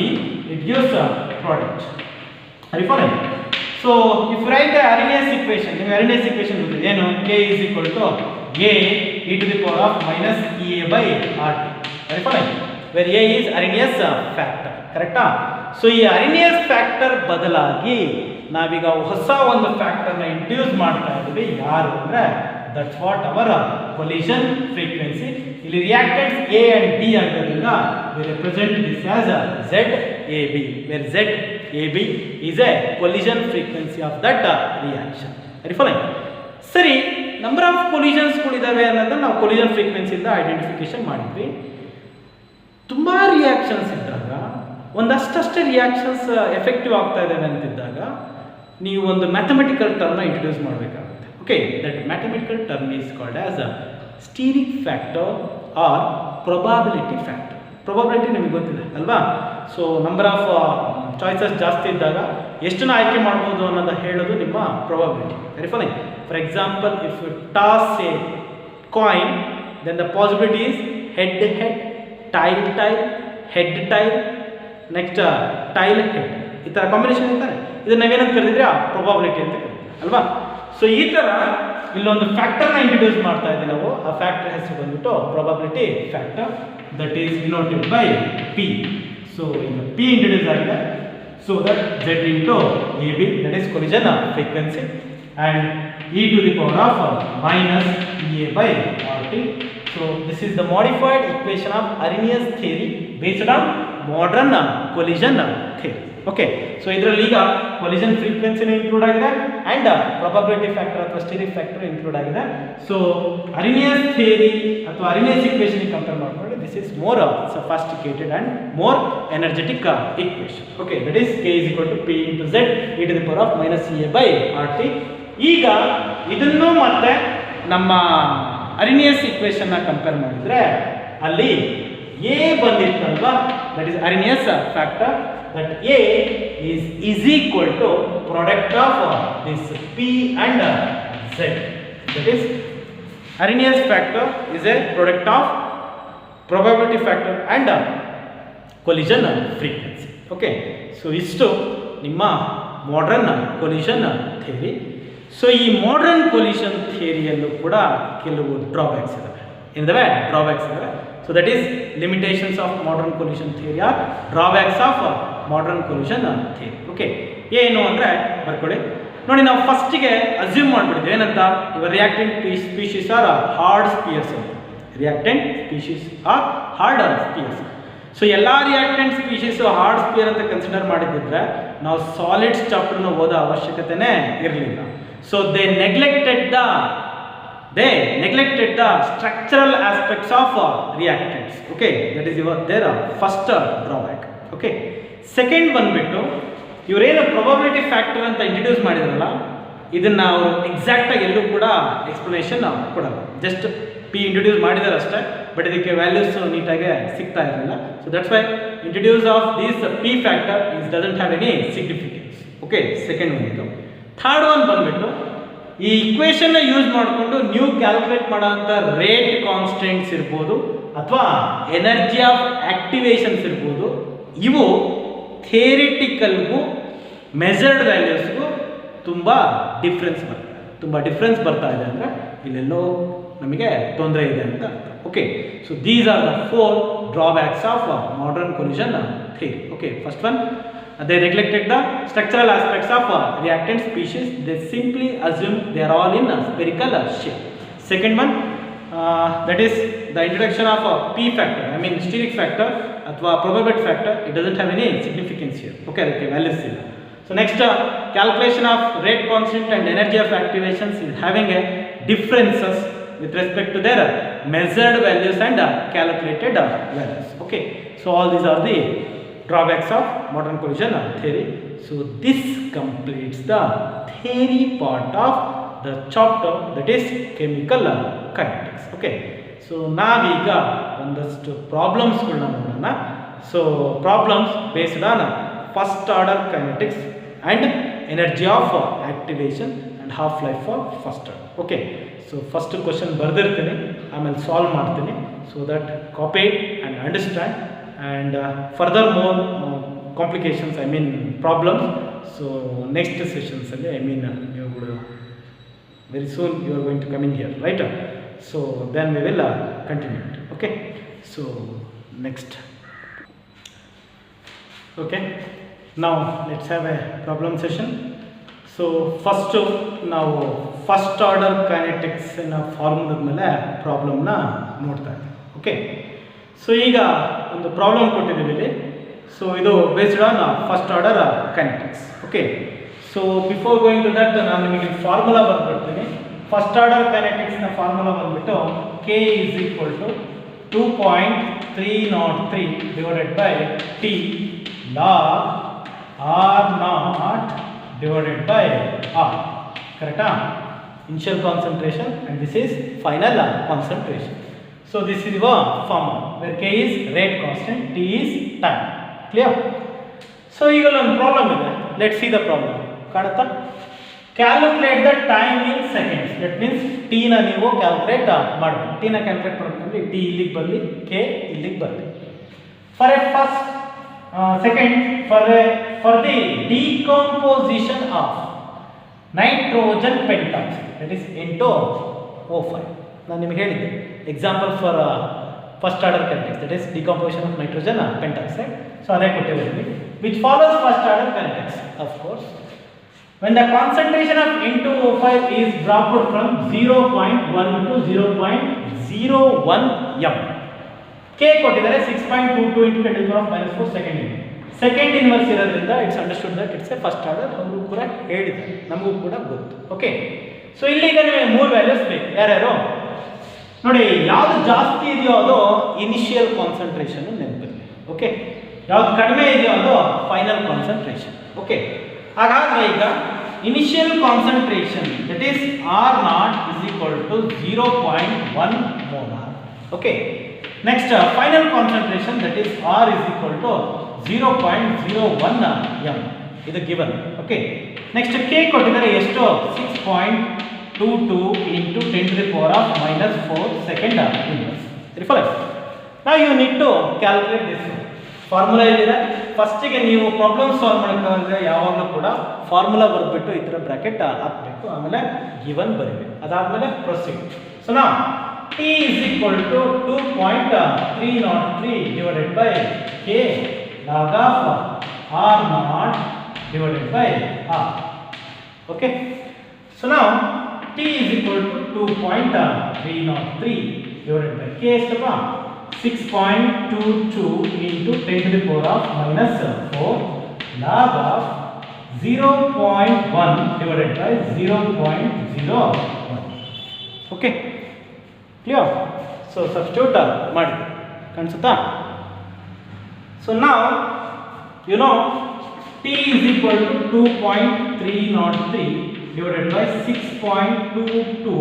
it gives a product. Are you following? So if you write the Arrhenius equation, the Arrhenius equation is ಏನು, K is equal to A e to the power of minus EA by RT. Are you following? Where A is Arrhenius factor. ಕರೆಕ್ಟಾ? So ಈ ಅರಿನಿಯಸ್ factor ಬದಲಾಗಿ ನಾವೀಗ ಹೊಸ ಒಂದು ಫ್ಯಾಕ್ಟರ್ನ introduce ಮಾಡ್ತಾ ಇದ್ದೀವಿ. ಯಾರು ಅಂದರೆ, that's what our collision frequency. ಇಲ್ಲಿ ರಿಯಾಕ್ಟೆಂಟ್ಸ್ ಎ ಅಂಡ್ ಬಿ ಆಗಿರೋದ್ರಿಂದ we represent this as ZAB, where ZAB is a collision frequency of that reaction. Very fine. ಸರಿ, ನಂಬರ್ ಆಫ್ ಕೊಲಿಷನ್ಸ್ಗಳಿದ್ದಾವೆ ಅನ್ನೋದನ್ನ ನಾವು ಕೊಲಿಷನ್ ಫ್ರೀಕ್ವೆನ್ಸಿಯಿಂದ ಐಡೆಂಟಿಫಿಕೇಶನ್ ಮಾಡಿದ್ವಿ. ತುಂಬ ರಿಯಾಕ್ಷನ್ಸ್ ಇದ್ದಾಗ, ಒಂದಷ್ಟೇ ರಿಯಾಕ್ಷನ್ಸ್ ಎಫೆಕ್ಟಿವ್ ಆಗ್ತಾ ಇದ್ದಾವೆ ಅಂತಿದ್ದಾಗ ನೀವು ಒಂದು ಮ್ಯಾಥಮೆಟಿಕಲ್ ಟರ್ಮ್ನ ಇಂಟ್ರೊಡ್ಯೂಸ್ ಮಾಡಬೇಕಾಗುತ್ತೆ. Okay, that mathematical term is called as a steering factor or probability factor. Probability ನಿಮಗೆ ಗೊತ್ತಿದೆ ಅಲ್ವಾ? ಸೊ ನಂಬರ್ ಆಫ್ ಚಾಯ್ಸಸ್ ಜಾಸ್ತಿ ಇದ್ದಾಗ ಎಷ್ಟನ್ನ ಆಯ್ಕೆ ಮಾಡ್ಬೋದು ಅನ್ನೋದು ಹೇಳೋದು ನಿಮ್ಮ probability. Very fine. For example, if you toss a coin, then the possibility is head head, tail tail, head tail, next tail head. ಈ ಥರ ಕಾಂಬಿನೇಷನ್ ಇರ್ತಾರೆ. ಇದನ್ನ ನಾವೇನಂತ ಕರೆದಿದ್ರೆ ಪ್ರೊಬಾಬಿಲಿಟಿ ಅಂತ ಕರಿತೀವಿ ಅಲ್ವಾ? ಸೊ ಈ ಥರ ಇಲ್ಲೊಂದು ಫ್ಯಾಕ್ಟರ್ನ ಇಂಟ್ರೊಡ್ಯೂಸ್ ಮಾಡ್ತಾ ಇದ್ದೀವಿ ನಾವು. ಆ ಫ್ಯಾಕ್ಟರ್ ಹೆಸರು ಬಂದ್ಬಿಟ್ಟು probability factor, that is denoted by P. So ಈಗ P ಇಂಟ್ರೊಡ್ಯೂಸ್ ಆಗಿದೆ. So that Z into AB, that is collision frequency, and e to the power of minus EA by RT. So this is the modified equation of Arrhenius theory based on modern collision theory. Okay, so ಇದರಲ್ಲಿ ಈಗ collision frequency include ಆಗಿದೆ and probability factor ಅಥವಾ steric factor include ಆಗಿದೆ. So Arrhenius theory ಅಥವಾ Arrhenius equation compare ಮಾಡಿಕೊಂಡ್ರೆ this is more sophisticated and more energetic equation. Okay, that is K is equal to P into Z e to the power of minus EA by RT. ಈಗ ಇದನ್ನು ಮತ್ತೆ ನಮ್ಮ ಅರಿನಿಯಸ್ equation ನ compare ಮಾಡಿದ್ರೆ ಅಲ್ಲಿ A ಬಂದಿತ್ತಲ್ವಾ, that is Arrhenius factor, that A is equal to product of this P and Z. That is Arrhenius factor is a product of probability factor and collision frequency. Okay, so ಇಷ್ಟು ನಿಮ್ಮ modern collision theory. So ಈ modern collision ಥಿಯರಿಯಲ್ಲೂ ಕೂಡ ಕೆಲವು drawbacks ಇದ್ದಾವೆ. ಏನಿದಾವೆ? Drawbacks ಇದ್ದಾವೆ. So that is limitations of modern collision theory or drawbacks of modern collision theory. Okay, ಏನು ಅಂದರೆ ಬರ್ಕೊಳ್ಳಿ ನೋಡಿ. ನಾವು ಫಸ್ಟಿಗೆ ಅಸ್ಯೂಮ್ ಮಾಡಿಬಿಡ್ತೀವಿ ಏನಂತ, ಇವಾಗ reactant species are hard spheres ಅಂತ. Reactant species are hard spheres. So ಎಲ್ಲ ರಿಯಾಕ್ಟೆಂಟ್ ಸ್ಪೀಶೀಸ್ ಹಾರ್ಡ್ ಸ್ಪಿಯರ್ ಅಂತ ಕನ್ಸಿಡರ್ ಮಾಡಿದ್ರೆ ನಾವು ಸಾಲಿಡ್ಸ್ ಚಾಪ್ಟರ್ನ ಓದೋ ಅವಶ್ಯಕತೆನೇ ಇರಲಿಲ್ಲ. So they neglected the structural aspects of reactants. Okay, that is their first drawback. Okay, second ಬಂದ್ಬಿಟ್ಟು ಇವರೇನು ಪ್ರೊಬಬಿಲಿಟಿ ಫ್ಯಾಕ್ಟರ್ ಅಂತ ಇಂಟ್ರಡ್ಯೂಸ್ ಮಾಡಿದ್ರಲ್ಲ, ಇದನ್ನ ಅವರು ಎಕ್ಸಾಕ್ಟಾಗಿ ಎಲ್ಲೂ ಕೂಡ ಎಕ್ಸ್ಪ್ಲನೇಷನ್ ಕೊಡಲ್ಲ. ಜಸ್ಟ್ ಪಿ ಇಂಟ್ರೊಡ್ಯೂಸ್ ಮಾಡಿದ್ದಾರೆ ಅಷ್ಟೇ, ಬಟ್ ಇದಕ್ಕೆ ವ್ಯಾಲ್ಯೂಸ್ ನೀಟಾಗಿ ಸಿಗ್ತಾ ಇರಲಿಲ್ಲ. So that's Y introduce of this P factor is doesn't have any significance. Okay, second one ಇದು. ಥರ್ಡ್ ಒನ್ ಬಂದ್ಬಿಟ್ಟು ಈ ಇಕ್ವೇಷನ್ನ ಯೂಸ್ ಮಾಡಿಕೊಂಡು ನೀವು ಕ್ಯಾಲ್ಕುಲೇಟ್ ಮಾಡೋಂಥ ರೇಟ್ ಕಾನ್ಸ್ಟೆಂಟ್ಸ್ ಇರ್ಬೋದು ಅಥವಾ ಎನರ್ಜಿ ಆಫ್ ಆಕ್ಟಿವೇಶನ್ಸ್ ಇರ್ಬೋದು, ಇವು ಥಿಯರಿಟಿಕಲ್ಗೂ ಮೆಜರ್ಡ್ ವ್ಯಾಲ್ಯೂಸ್ಗೂ ತುಂಬ ಡಿಫ್ರೆನ್ಸ್ ಬರ್ತಾ ಇದೆ ಅಂದರೆ ಇಲ್ಲೆಲ್ಲೋ ನಮಗೆ ತೊಂದರೆ ಇದೆ ಅಂತ. Okay, so these are the 4 drawbacks of modern collision theory. Okay, first one, they neglected the structural aspects of reactant species. They simply assume they are all in a spherical shape. Second one, that is the introduction of a p factor, I mean steric factor athwa probability factor. It doesn't have any significance here. Okay, values illa. So next, calculation of rate constant and energy of activations is having a differences with respect to their measured values and calculated values. Okay, so all these are the drawbacks of modern collision theory. So this completes the theory part of the chapter, that is chemical kinetics. Okay, so ನಾವೀಗ ಒಂದಷ್ಟು ಪ್ರಾಬ್ಲಮ್ಸ್ಗಳನ್ನ ನೋಡೋಣ. So problems based on first order kinetics and energy of activation and half life for first order. Okay, so first question ಬರೆದಿರ್ತೀನಿ, ಆಮೇಲೆ solve ಮಾಡ್ತೀನಿ, so that copy and understand. And furthermore complications, I mean problems. So next sessions, I mean you would very soon you are going to come in here, right? So then we will continue it. Okay, so next. Okay, now let's have a problem session. So first now first order kinetics na formula mele problem na nodta idde. Okay, so ಈಗ ಒಂದು problem ಕೊಟ್ಟಿದ್ದೀವಿ ಇಲ್ಲಿ. So ಇದು based on first order kinetics. Okay, so before going to that ನಾನು ನಿಮಗೆ formula ಬಂದ್ಬಿಡ್ತೀನಿ. First order ಕೈನೆಟಿಕ್ಸ್ನ formula ಬಂದ್ಬಿಟ್ಟು k is equal to 2.303 divided by t log r not divided by r. ಕರೆಕ್ಟಾ? Initial concentration and this is final concentration. So this is the formula where K is rate constant, T is time. Clear? So ಈಗ ಒಂದು problem ಇದೆ. Let's see the problem. ಕಾಣುತ್ತಾ? Calculate the time in seconds. That means T ನ ನೀವು calculate ಮಾಡಬೇಕು. T ನ calculate ಮಾಡಬೇಕಂದ್ರೆ T ಇಲ್ಲಿಗೆ ಬರಲಿ, K ಇಲ್ಲಿಗೆ ಬರಲಿ. For a first second for the decomposition of nitrogen pentoxide, that is N2O5. ನಾನು ನಿಮಗೆ ಹೇಳಿದ್ದೆ example for first order kinetics, that is decomposition of nitrogen pentoxide. So ಅದೇ ಕೊಟ್ಟಿದ್ದೀವಿ. Which follows first order kinetics of course when the concentration of N2O5 is dropped from 0.1 to 0.01 m. K ಕೊಟ್ಟಿದ್ದಾರೆ 6.22 into 10⁻⁴ second inverse. Second inverse ಇರೋದ್ರಿಂದ it's understood that it's a first order. ಅವರು ಕೂಡ ಹೇಳಿದ್ದಾರೆ, ನಮಗೂ ಕೂಡ ಗೊತ್ತು. ಓಕೆ, ಸೊ ಇಲ್ಲಿಗ ನಿಮಗೆ 3 values ಬೇಕು. ಯಾರ್ಯಾರು ನೋಡಿ, ಯಾವುದು ಜಾಸ್ತಿ ಇದೆಯೋ ಅದು ಇನಿಷಿಯಲ್ ಕಾನ್ಸಂಟ್ರೇಷನ್ ನೆನಪಿರಲಿ. ಓಕೆ, ಯಾವುದು ಕಡಿಮೆ ಇದೆಯೋ ಅದು ಫೈನಲ್ ಕಾನ್ಸಂಟ್ರೇಷನ್. ಓಕೆ, ಹಾಗಾದ್ರೆ ಈಗ initial concentration that is R naught is equal to 0.1 molar. Okay, next final concentration that is R is equal to 0.01 m. ಇದು ಗಿವನ್. ಓಕೆ, ನೆಕ್ಸ್ಟ್ ಕೆ ಕೊಟ್ಟಿದ್ದಾರೆ ಎಷ್ಟು? 6.22 into 10⁻⁻⁴ second inverse. Now you need to calculate this formula ಇಲ್ಲಿದೆ. ಫಸ್ಟಿಗೆ ನೀವು problem solve ಮಾಡೋಕ್ಕಾದ್ರೆ ಯಾವಾಗಲೂ ಕೂಡ formula ಬರೆದ್ಬಿಟ್ಟು ಈ ಥರ ಬ್ರ್ಯಾಕೆಟ್ ಹಾಕಬೇಕು, ಆಮೇಲೆ ಗಿವನ್ ಬರೀಬೇಕು, ಅದಾದಮೇಲೆ ಪ್ರೊಸೀಡ್. ಸೊ ನಾವು T is equal to 2.303 divided by K log of R naught divided by R. Okay, so now T is equal to 2.303 divided by K is 6.22 6.22 into 10 to the power of minus 4 log of 0.1 divided by 0.01. Okay, clear? So substitute ಮಾಡಿ ಕಾಣಿಸುತ್ತಾ? So now you know t is equal to 2.303 divided by 6.22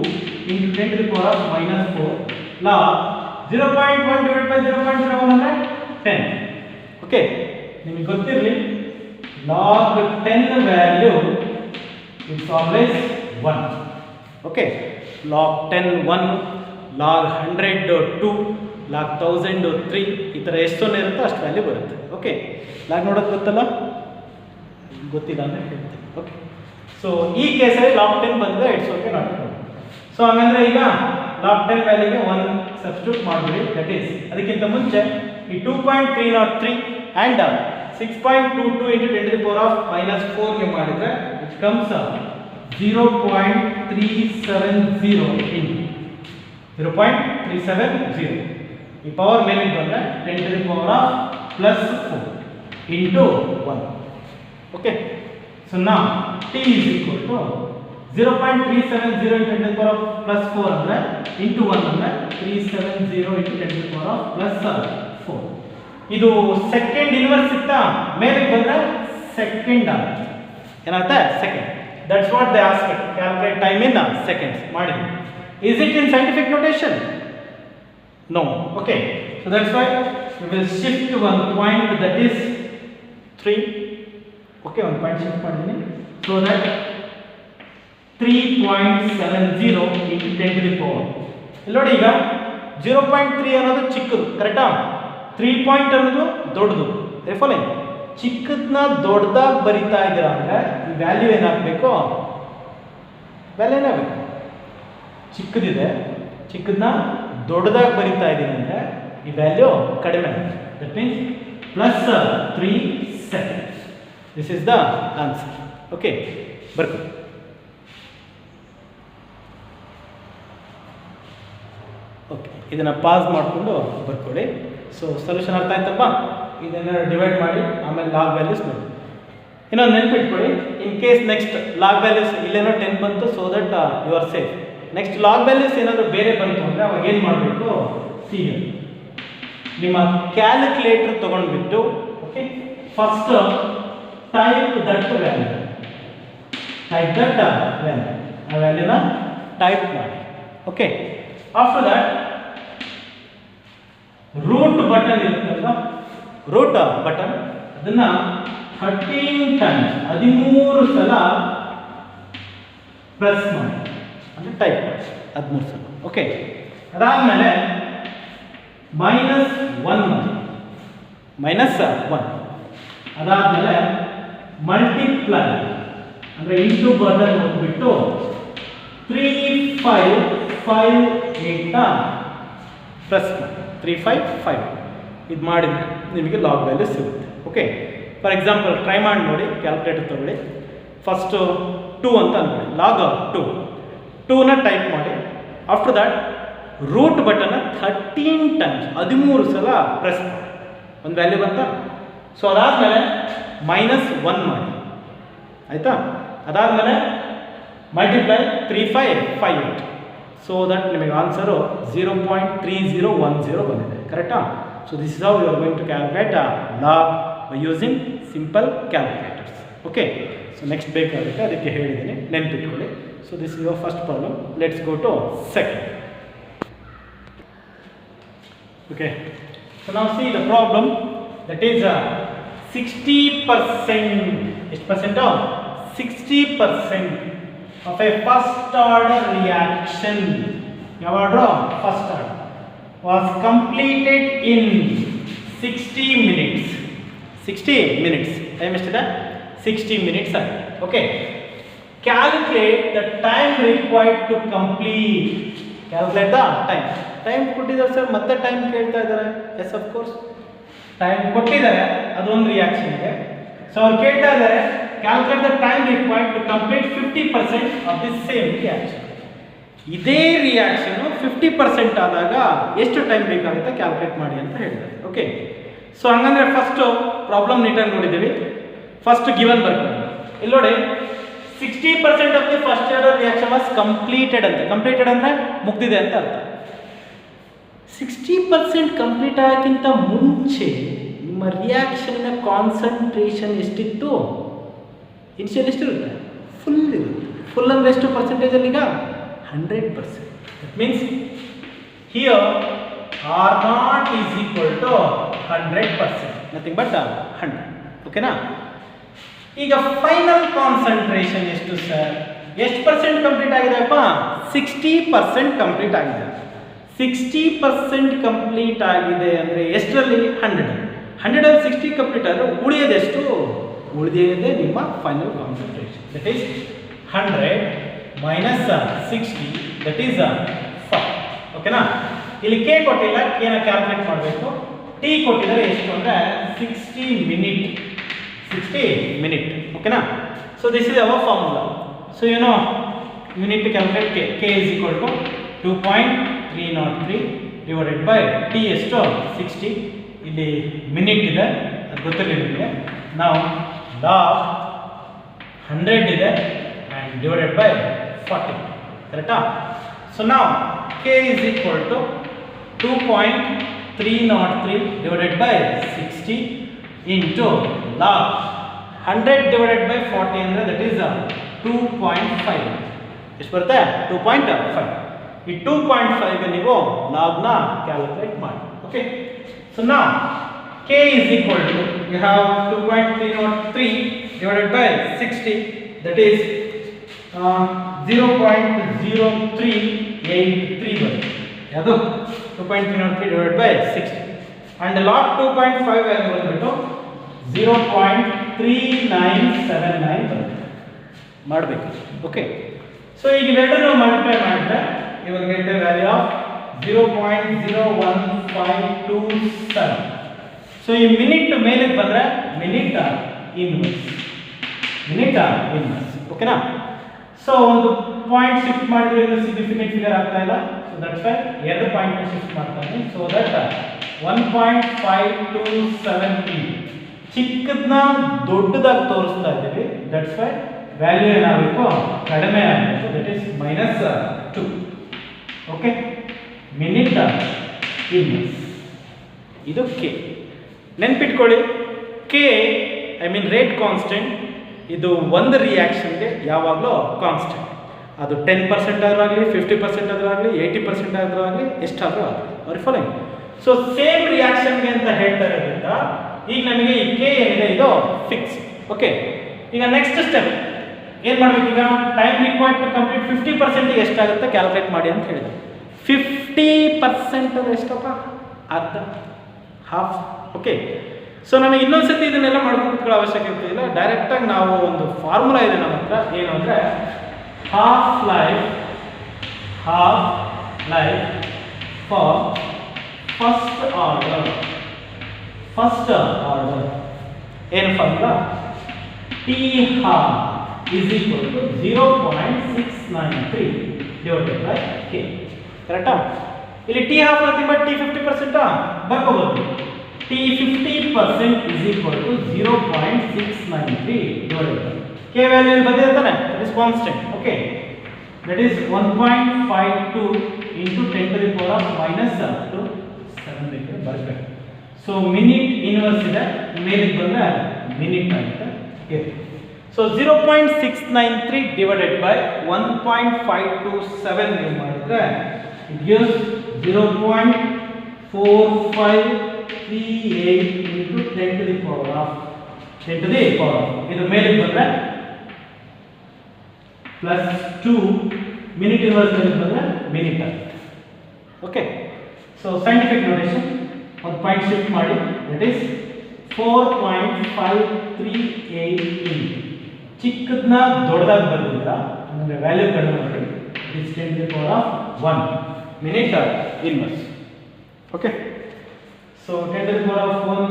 into 10 to the power of minus 4 log 0.1 divided by 0.01 ಅಂದರೆ 10. Okay, ನಿಮಗೆ ಗೊತ್ತಿರಲಿ log 10 value it's always 1. Okay, log 10 1, log 100 2, log 1000 3, ಈ ಥರ ಎಷ್ಟು ಸೊನ್ನೆ ಇರುತ್ತೋ ಅಷ್ಟು ವ್ಯಾಲ್ಯೂ ಬರುತ್ತೆ. ಓಕೆ, ಲಾಗ್ ನೋಡೋದು ಗೊತ್ತಲ್ಲ, ಗೊತ್ತಿಲ್ಲ ಅಂದರೆ ಹೇಳ್ತೀನಿ. ಓಕೆ, ಸೊ ಈ ಕೇಸಲ್ಲಿ log 10 ಬಂದರೆ it's okay, not problem. So ಹಂಗಂದ್ರೆ ಈಗ log 10 ವ್ಯಾಲ್ಯೂಗೆ 1 ಸಬ್ಸ್ಟಿಟ್ಯೂಟ್ ಮಾಡಿಬಿಡಿ. ದಟ್ ಈಸ್ ಅದಕ್ಕಿಂತ ಮುಂಚೆ ಈ 2.303 and 6.22 into 10 to the power of minus 4 ಗೆ ಮಾಡಿದರೆ ಇಟ್ ಕಮ್ಸ್ 0.370 into 0.370. ಈ ಪವರ್ ಮೇಲೆ ಬಂದರೆ 10 to the power of plus 4 into 1. Okay, so now t is equal to 0.370 into 10 to the power of plus 4 ಅಂದರೆ into 1 ಅಂದರೆ 370 into 10 to the power of plus 4. ಇದು second inverse ಇತ್ತಾ, ಮೇಲೆ ಬಂದರೆ second ಆಗುತ್ತೆ. ಏನಾಗುತ್ತೆ? Second. That's what they ask, calculate time in seconds ಮಾಡಿ. Is it in scientific notation? No. Okay, so that's why we will shift to one point, that is 3. Okay, one point shift ಮಾಡಿದ್ದೀನಿ. So that 3.70 into 10 to the power. ಇಲ್ಲಿ ನೋಡಿ, ಈಗ 0.3 ಅನ್ನೋದು ಚಿಕ್ಕದು, ಕರೆಕ್ಟಾ? 3 point ಅನ್ನೋದು ದೊಡ್ಡದು. ಫಾಲೋಯಿಂಗ್, ಚಿಕ್ಕದನ್ನ ದೊಡ್ಡದಾಗಿ ಬರಿತಾ ಇದ್ದೀರಾ ಅಂದರೆ ಈ ವ್ಯಾಲ್ಯೂ ಏನಾಗಬೇಕು? ವ್ಯಾಲ್ಯೂ ಏನಾಗಬೇಕು? ಚಿಕ್ಕದಿದೆ, ಚಿಕ್ಕದನ್ನ ದೊಡ್ಡದಾಗಿ ಬರಿತಾ ಇದ್ದೀನಿ ಅಂದರೆ ಈ ವ್ಯಾಲ್ಯೂ ಕಡಿಮೆ ಆಗುತ್ತೆ. That means plus 3 seconds. This is the answer. Okay, ಬರ್ಕೊಳ್ಳಿ. ಓಕೆ, ಇದನ್ನು ಪಾಸ್ ಮಾಡಿಕೊಂಡು ಬರ್ಕೊಳ್ಳಿ. ಸೊ ಸೊಲ್ಯೂಷನ್ ಅರ್ಥ ಆಯ್ತಪ್ಪ? ಇದನ್ನು ಡಿವೈಡ್ ಮಾಡಿ ಆಮೇಲೆ ಲಾಗ್ ವ್ಯಾಲ್ಯೂಸ್ ನೋಡಿ. ಇನ್ನೊಂದು ನೆನಪಿಟ್ಕೊಳ್ಳಿ, in case next log values ಇಲ್ಲೇನೋ 10 ಬಂತು, so that you are safe. Next log values ಏನಾದರೂ ಬೇರೆ ಬಂತು ಅಂದರೆ ಅವಾಗ ಏನು ಮಾಡಬೇಕು? ನಿಮ್ಮ ಕ್ಯಾಲ್ಕುಲೇಟರ್ ತೊಗೊಂಡ್ಬಿಟ್ಟು, okay, first type that value, type that value, ಆ ವ್ಯಾಲ್ಯೂನ ಟೈಪ್ ಮಾಡಿ. Okay, after that root button ಇರುತ್ತಲ್ವ, ರೂಟ್ ಬಟನ್ ಅದನ್ನು 13 ಟೈಮ್ಸ್ 13 ಸಲ ಪ್ರೆಸ್ ಮಾಡಿ, ಅಂದರೆ ಟೈಪ್ ಮಾಡಿ 13 ಸಲ. ಓಕೆ, ಅದಾದಮೇಲೆ -1 -1, ಅದಾದಮೇಲೆ ಮಲ್ಟಿಪ್ಲೈ ಅಂದರೆ ಇಂಟು ಬಟನ್ ಹೋಗ್ಬಿಟ್ಟು 3558 ಪ್ಲಸ್ 355 ಇದು ಮಾಡಿದರೆ ನಿಮಗೆ ಲಾಗ್ ವ್ಯಾಲ್ಯೂ ಸಿಗುತ್ತೆ. ಓಕೆ, ಫಾರ್ ಎಕ್ಸಾಂಪಲ್ ಟ್ರೈ ಮಾಡಿ ನೋಡಿ, ಕ್ಯಾಲ್ಕುಲೇಟರ್ ತಗೊಳ್ಳಿ. ಫಸ್ಟು 2 ಅಂತ ಅನ್ಕೊಳ್ಳಿ, ಲಾಗ್ 2ನ ಟೈಪ್ ಮಾಡಿ. ಆಫ್ಟರ್ ದ್ಯಾಟ್ ರೂಟ್ ಬಟನ್ನ 13 ಟೈಮ್ಸ್ 13 ಸಲ ಪ್ರೆಸ್ ಮಾಡಿ, ಒಂದು ವ್ಯಾಲ್ಯೂ ಬಂತ. ಸೊ ಅದಾದಮೇಲೆ -1 ಮಾಡಿ, ಆಯಿತಾ? ಅದಾದಮೇಲೆ ಮಲ್ಟಿಪ್ಲೈ 3558, ಸೊ ದಟ್ ನಿಮಗೆ ಆನ್ಸರು 0.3010 ಬಂದಿದೆ, ಕರೆಕ್ಟಾ? So this is how you are going to calculate log by using simple calculators. Okay, so next ಬೇಕಾಗುತ್ತೆ, ಅದಕ್ಕೆ ಹೇಳಿದ್ದೀನಿ, ನೆನಪಿಟ್ಕೊಳ್ಳಿ. So this is your first problem. Let's go to second. Okay, so ನಾವು see the problem that is 60%. ಎಷ್ಟು percent? 60% of a first order reaction, ಯಾವ order? First order, was completed in 60 minutes. 60 minutes, time ಎಷ್ಟಿದೆ? 60 minutes ಆಗಿದೆ. Okay, calculate the time required to complete. Calculate the time. Time ಕೊಟ್ಟಿದ್ದಾರೆ sir, ಮತ್ತೆ ಟೈಮ್ ಕೇಳ್ತಾ ಇದ್ದಾರೆ. S, of course time ಕೊಟ್ಟಿದ್ದಾರೆ, ಅದೊಂದು ರಿಯಾಕ್ಷನ್ಗೆ. ಸೊ ಅವ್ರು ಕೇಳ್ತಾ ಇದ್ದಾರೆ calculate the time required to complete 50% of the same reaction. ಇದೇ ರಿಯಾಕ್ಷನು 50% ಆದಾಗ ಎಷ್ಟು ಟೈಮ್ ಬೇಕಾಗುತ್ತೆ ಕ್ಯಾಲ್ಕುಲೇಟ್ ಮಾಡಿ ಅಂತ ಹೇಳಿದ್ದಾರೆ. ಓಕೆ, ಸೊ ಹಂಗಂದ್ರೆ ಫಸ್ಟು ಪ್ರಾಬ್ಲಮ್ ನೀಟಾಗಿ ನೋಡಿದ್ದೀವಿ. ಫಸ್ಟ್ ಗಿವನ್ ಬರ್ಕೊಂಡು ಇಲ್ಲಿ ನೋಡಿ 60% of the first order reaction was completed ಅಂತ. ಕಂಪ್ಲೀಟೆಡ್ ಅಂದರೆ ಮುಗ್ದಿದೆ ಅಂತ ಅರ್ಥ. 60% ಕಂಪ್ಲೀಟ್ ಆಗೋಕ್ಕಿಂತ ಮುಂಚೆ ನಿಮ್ಮ ರಿಯಾಕ್ಷನ್ನ ಕಾನ್ಸಂಟ್ರೇಷನ್ ಎಷ್ಟಿತ್ತು? ಇನಿಷಿಯಲ್ ಎಷ್ಟಿರುತ್ತೆ? ಫುಲ್ ಇರುತ್ತೆ. ಫುಲ್ ಅಂದರೆ ಎಷ್ಟು ಪರ್ಸೆಂಟೇಜಲ್ಲಿ? ಈಗ 100%. That means here R0 is equal to 100%. Nothing but 100. ಓಕೆನಾ? ಈಗ ಫೈನಲ್ ಕಾನ್ಸಂಟ್ರೇಷನ್ ಎಷ್ಟು ಸರ್? ಎಷ್ಟು ಪರ್ಸೆಂಟ್ ಕಂಪ್ಲೀಟ್ ಆಗಿದೆಯಪ್ಪ? 60% ಕಂಪ್ಲೀಟ್ ಆಗಿದೆ. 60% ಕಂಪ್ಲೀಟ್ ಆಗಿದೆ ಅಂದರೆ ಎಷ್ಟರಲ್ಲಿ? 100. 100 60 ಕಂಪ್ಲೀಟ್ ಆದರೆ ಉಳಿಯೋದೆಷ್ಟು? ಉಳಿದಿದೆ ನಿಮ್ಮ final concentration. That is 100 minus 60, that is 5. ಓಕೆನಾ? ಇಲ್ಲಿ ಕೆ ಕೊಟ್ಟಿಲ್ಲ, ಕೆನ ಕ್ಯಾಲ್ಕುಲೇಟ್ ಮಾಡಬೇಕು. ಟಿ ಕೊಟ್ಟಿದ್ದಾರೆ ಎಷ್ಟು ಅಂದರೆ 60 ಮಿನಿಟ್. ಓಕೆನಾ? So this is our formula. So you know you need to calculate K. K is equal to 2.303 divided by T ಎಷ್ಟು? 60. ಇಲ್ಲಿ ಮಿನಿಟ್ ಇದೆ, ಅದು ಗೊತ್ತಿರಲಿ ನಿಮಗೆ. ನಾವು ಲಾಗ್ 100 ಇದೆ ಆ್ಯಂಡ್ ಡಿವೈಡೆಡ್ ಬೈ 40. ಕರೆಕ್ಟಾ? ಸೊ ನಾವು K is equal to 2.303 divided by 60 into log 100 divided by 40 ಅಂದರೆ ದಟ್ ಈಸ್ 2.5. ಎಷ್ಟು ಬರುತ್ತೆ? 2.5. ಈ 2.5 ನೀವು ಲಾಗ್ನ ಕ್ಯಾಲ್ಕುಲೇಟ್ ಮಾಡಿ. ಓಕೆ, ಸೊ ನಾವು K is equal to you have 2.303 divided by 60, that is 0.0383 ಬರುತ್ತೆ. ಅದು 2.303 divided by 60 and log 2.5 value ಬಂದ್ಬಿಟ್ಟು 0.3979 ಬರುತ್ತೆ. ಮಾಡಬೇಕು. ಓಕೆ, ಸೊ ಈಗ ಇವೆರಡನ್ನು ಮಲ್ಟಿಪ್ಲೈ ಮಾಡಿದ್ರೆ you will get the value of 0.01527. So ಈ ಮಿನಿಟ್ ಮೇಲೆ ಬಂದರೆ ಮಿನಿಟ್ ಇನ್ವರ್ಸ್. ಓಕೆನಾ? ಸೊ ಒಂದು ಪಾಯಿಂಟ್ ಶಿಫ್ಟ್ ಮಾಡಿದ್ರೆ ಇದು ಸಿಗ್ನಿಫಿಕೆಂಟ್ ಫಿಗರ್ ಆಗ್ತಾ ಇಲ್ಲ. ಸೊ ದಟ್ಸ್ ವೈ ಎರಡು ಪಾಯಿಂಟ್ ಶಿಫ್ಟ್ ಮಾಡ್ತಾನೆ. ಸೊ ದಟ್ 1.527 ಚಿಕ್ಕದನ್ನ ದೊಡ್ಡದಾಗಿ ತೋರಿಸ್ತಾ ಇದ್ದೀವಿ. ದಟ್ಸ್ ವೈ ವ್ಯಾಲ್ಯೂ ಏನಾಗಬೇಕು? ಕಡಿಮೆ ಆಗಬೇಕು. That is -2. Okay, minute inverse. ಇದು ಕೆ. ನೆನ್ಪಿಟ್ಕೊಳ್ಳಿ, K I mean rate constant. ಇದು ಒಂದು ರಿಯಾಕ್ಷನ್ಗೆ ಯಾವಾಗಲೂ ಕಾನ್ಸ್ಟೆಂಟ್. ಅದು 10% ಆದರೂ ಆಗಲಿ, 50% ಆದರೂ ಆಗಲಿ, 80% ಆದರೂ ಆಗಲಿ, ಎಷ್ಟಾದರೂ ಆಗಲಿ. ಅವ್ರಿಗೆ ಫಾಲೋಯಿಂಗ್. ಸೊ ಸೇಮ್ ರಿಯಾಕ್ಷನ್ಗೆ ಅಂತ ಹೇಳ್ತಾ ಇರೋದ್ರಿಂದ ಈಗ ನಮಗೆ ಈ ಕೆ ಏನಿದೆ ಇದು ಫಿಕ್ಸ್. ಓಕೆ, ಈಗ ನೆಕ್ಸ್ಟ್ ಸ್ಟೆಪ್ ಏನು ಮಾಡಬೇಕು? ಈಗ ಟೈಮ್ ರಿಕ್ವೈರ್ಡ್ ಟು ಕಂಪ್ಲೀಟ್ 50% ಎಷ್ಟಾಗುತ್ತೆ ಕ್ಯಾಲ್ಕುಲೇಟ್ ಮಾಡಿ ಅಂತ ಹೇಳಿದೆ. 50% ಅಂದರೆ ಎಷ್ಟಪ್ಪ? ಅರ್ಧ, ಹಾಫ್. ಓಕೆ, ಸೊ ನಮಗೆ ಇನ್ನೊಂದ್ಸತಿ ಇದನ್ನೆಲ್ಲ ಮಾಡ್ಕೊಳ್ಳೋ ಅವಶ್ಯಕತೆ ಇಲ್ಲ. ಡೈರೆಕ್ಟಾಗಿ ನಾವು ಒಂದು ಫಾರ್ಮುಲಾ ಇದೆ ನಮ್ಮ ಹತ್ರ. ಏನು ಅಂದರೆ half life for first order. ಏನು formula? T half is equal to 0.693 divided by k. ಕರೆಕ್ಟಾ? ಇಲ್ಲಿ t half nothing but t 50% ಬರ್ಕೋಬಹುದು. T 50% is equal to 0.693 divided by k value ಬಂದಿರ್ತಾನೆ, that is constant. Okay, that is 1.52 into 10 to the power of -2 7 ಬೇಕು ಬರಬೇಕು. So minute inverse ಇದೆ, ಮೇಲೆ ಬಂದ್ರೆ minute ಆಗುತ್ತೆ. ಓಕೆ, ಸೊ 0.693 divided by 1.527 ನೀವು ಮಾಡಿದ್ರೆ it gives 0.4538 into 10 to the power of ಇದು ಮೇಲೆ ಬಂದ್ರೆ +2 ಮಿನಿಟ್ ಇನ್ವರ್ಸ್ ಮೇಲೆ ಬಂದ್ರೆ ಮಿನಿಟ್ ಆಗುತ್ತೆ. ಓಕೆ, ಸೊ ಸೈಂಟಿಫಿಕ್ ನೋಟೇಷನ್ ಒಂದು ಪಾಯಿಂಟ್ ಶಿಫ್ಟ್ ಮಾಡಿ, ದಟ್ ಈಸ್ 4.538 ಚಿಕ್ಕದನ್ನ ದೊಡ್ಡದಾಗಿ ಬರೆದಿಲ್ಲ ಅಂದರೆ ವ್ಯಾಲ್ಯೂ ಕಡಿಮೆ ಮಾಡಿ. It's 10 to the power of 1 minute inverse. Okay, so 10 to the power of 1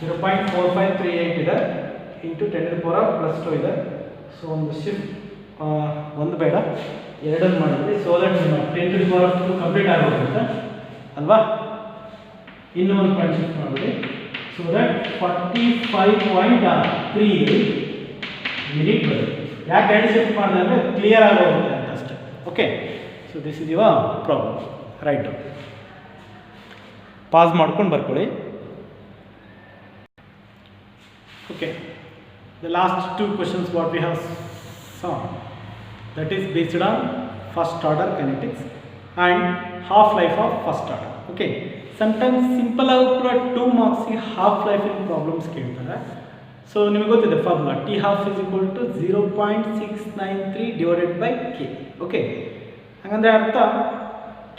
0.4538 ಇದೆ into 10 to the power of +2 ಇದೆ. ಸೊ ಒಂದು ಶಿಫ್ಟ್ ಒಂದು ಬೇಡ ಎರಡನ್ನು ಮಾಡಿದ್ರಿ, ಸೊ ದಟ್ ನಿಮ್ಮ 10 to the power of 2 complete ಆಗೋಗುತ್ತೆ ಅಲ್ವಾ. ಇನ್ನೂ ಒಂದು ಪಾಯಿಂಟ್ ಶಿಫ್ಟ್ ಮಾಡಿಬಿಡಿ, ಸೊ ದಟ್ 45.38 ಮಿನಿಟ್ ಬರುತ್ತೆ. ಯಾಕೆ ಎರಡು ಶಿಫ್ಟ್ ಮಾಡಿದೆ ಅಂದರೆ ಕ್ಲಿಯರ್ ಆಗೋಗುತ್ತೆ ಅಂತ ಅಷ್ಟೇ. Okay, so this is your problem. Right, pass ಮಾಡ್ಕೊಂಡು ಬರ್ಕೊಳ್ಳಿ. Okay, the last two questions what we have solved, that is based on first order kinetics and half life of first order. Okay, sometimes simple ಆಗಿ ಕೂಡ 2 marks ಗೆ half life in problems ಕೇಳ್ತಾರೆ. So ನಿಮಗೆ ಗೊತ್ತಿದೆ formula, t half is equal to 0.693 divided by k. Okay, ಹಾಗಂದ್ರೆ ಅರ್ಥ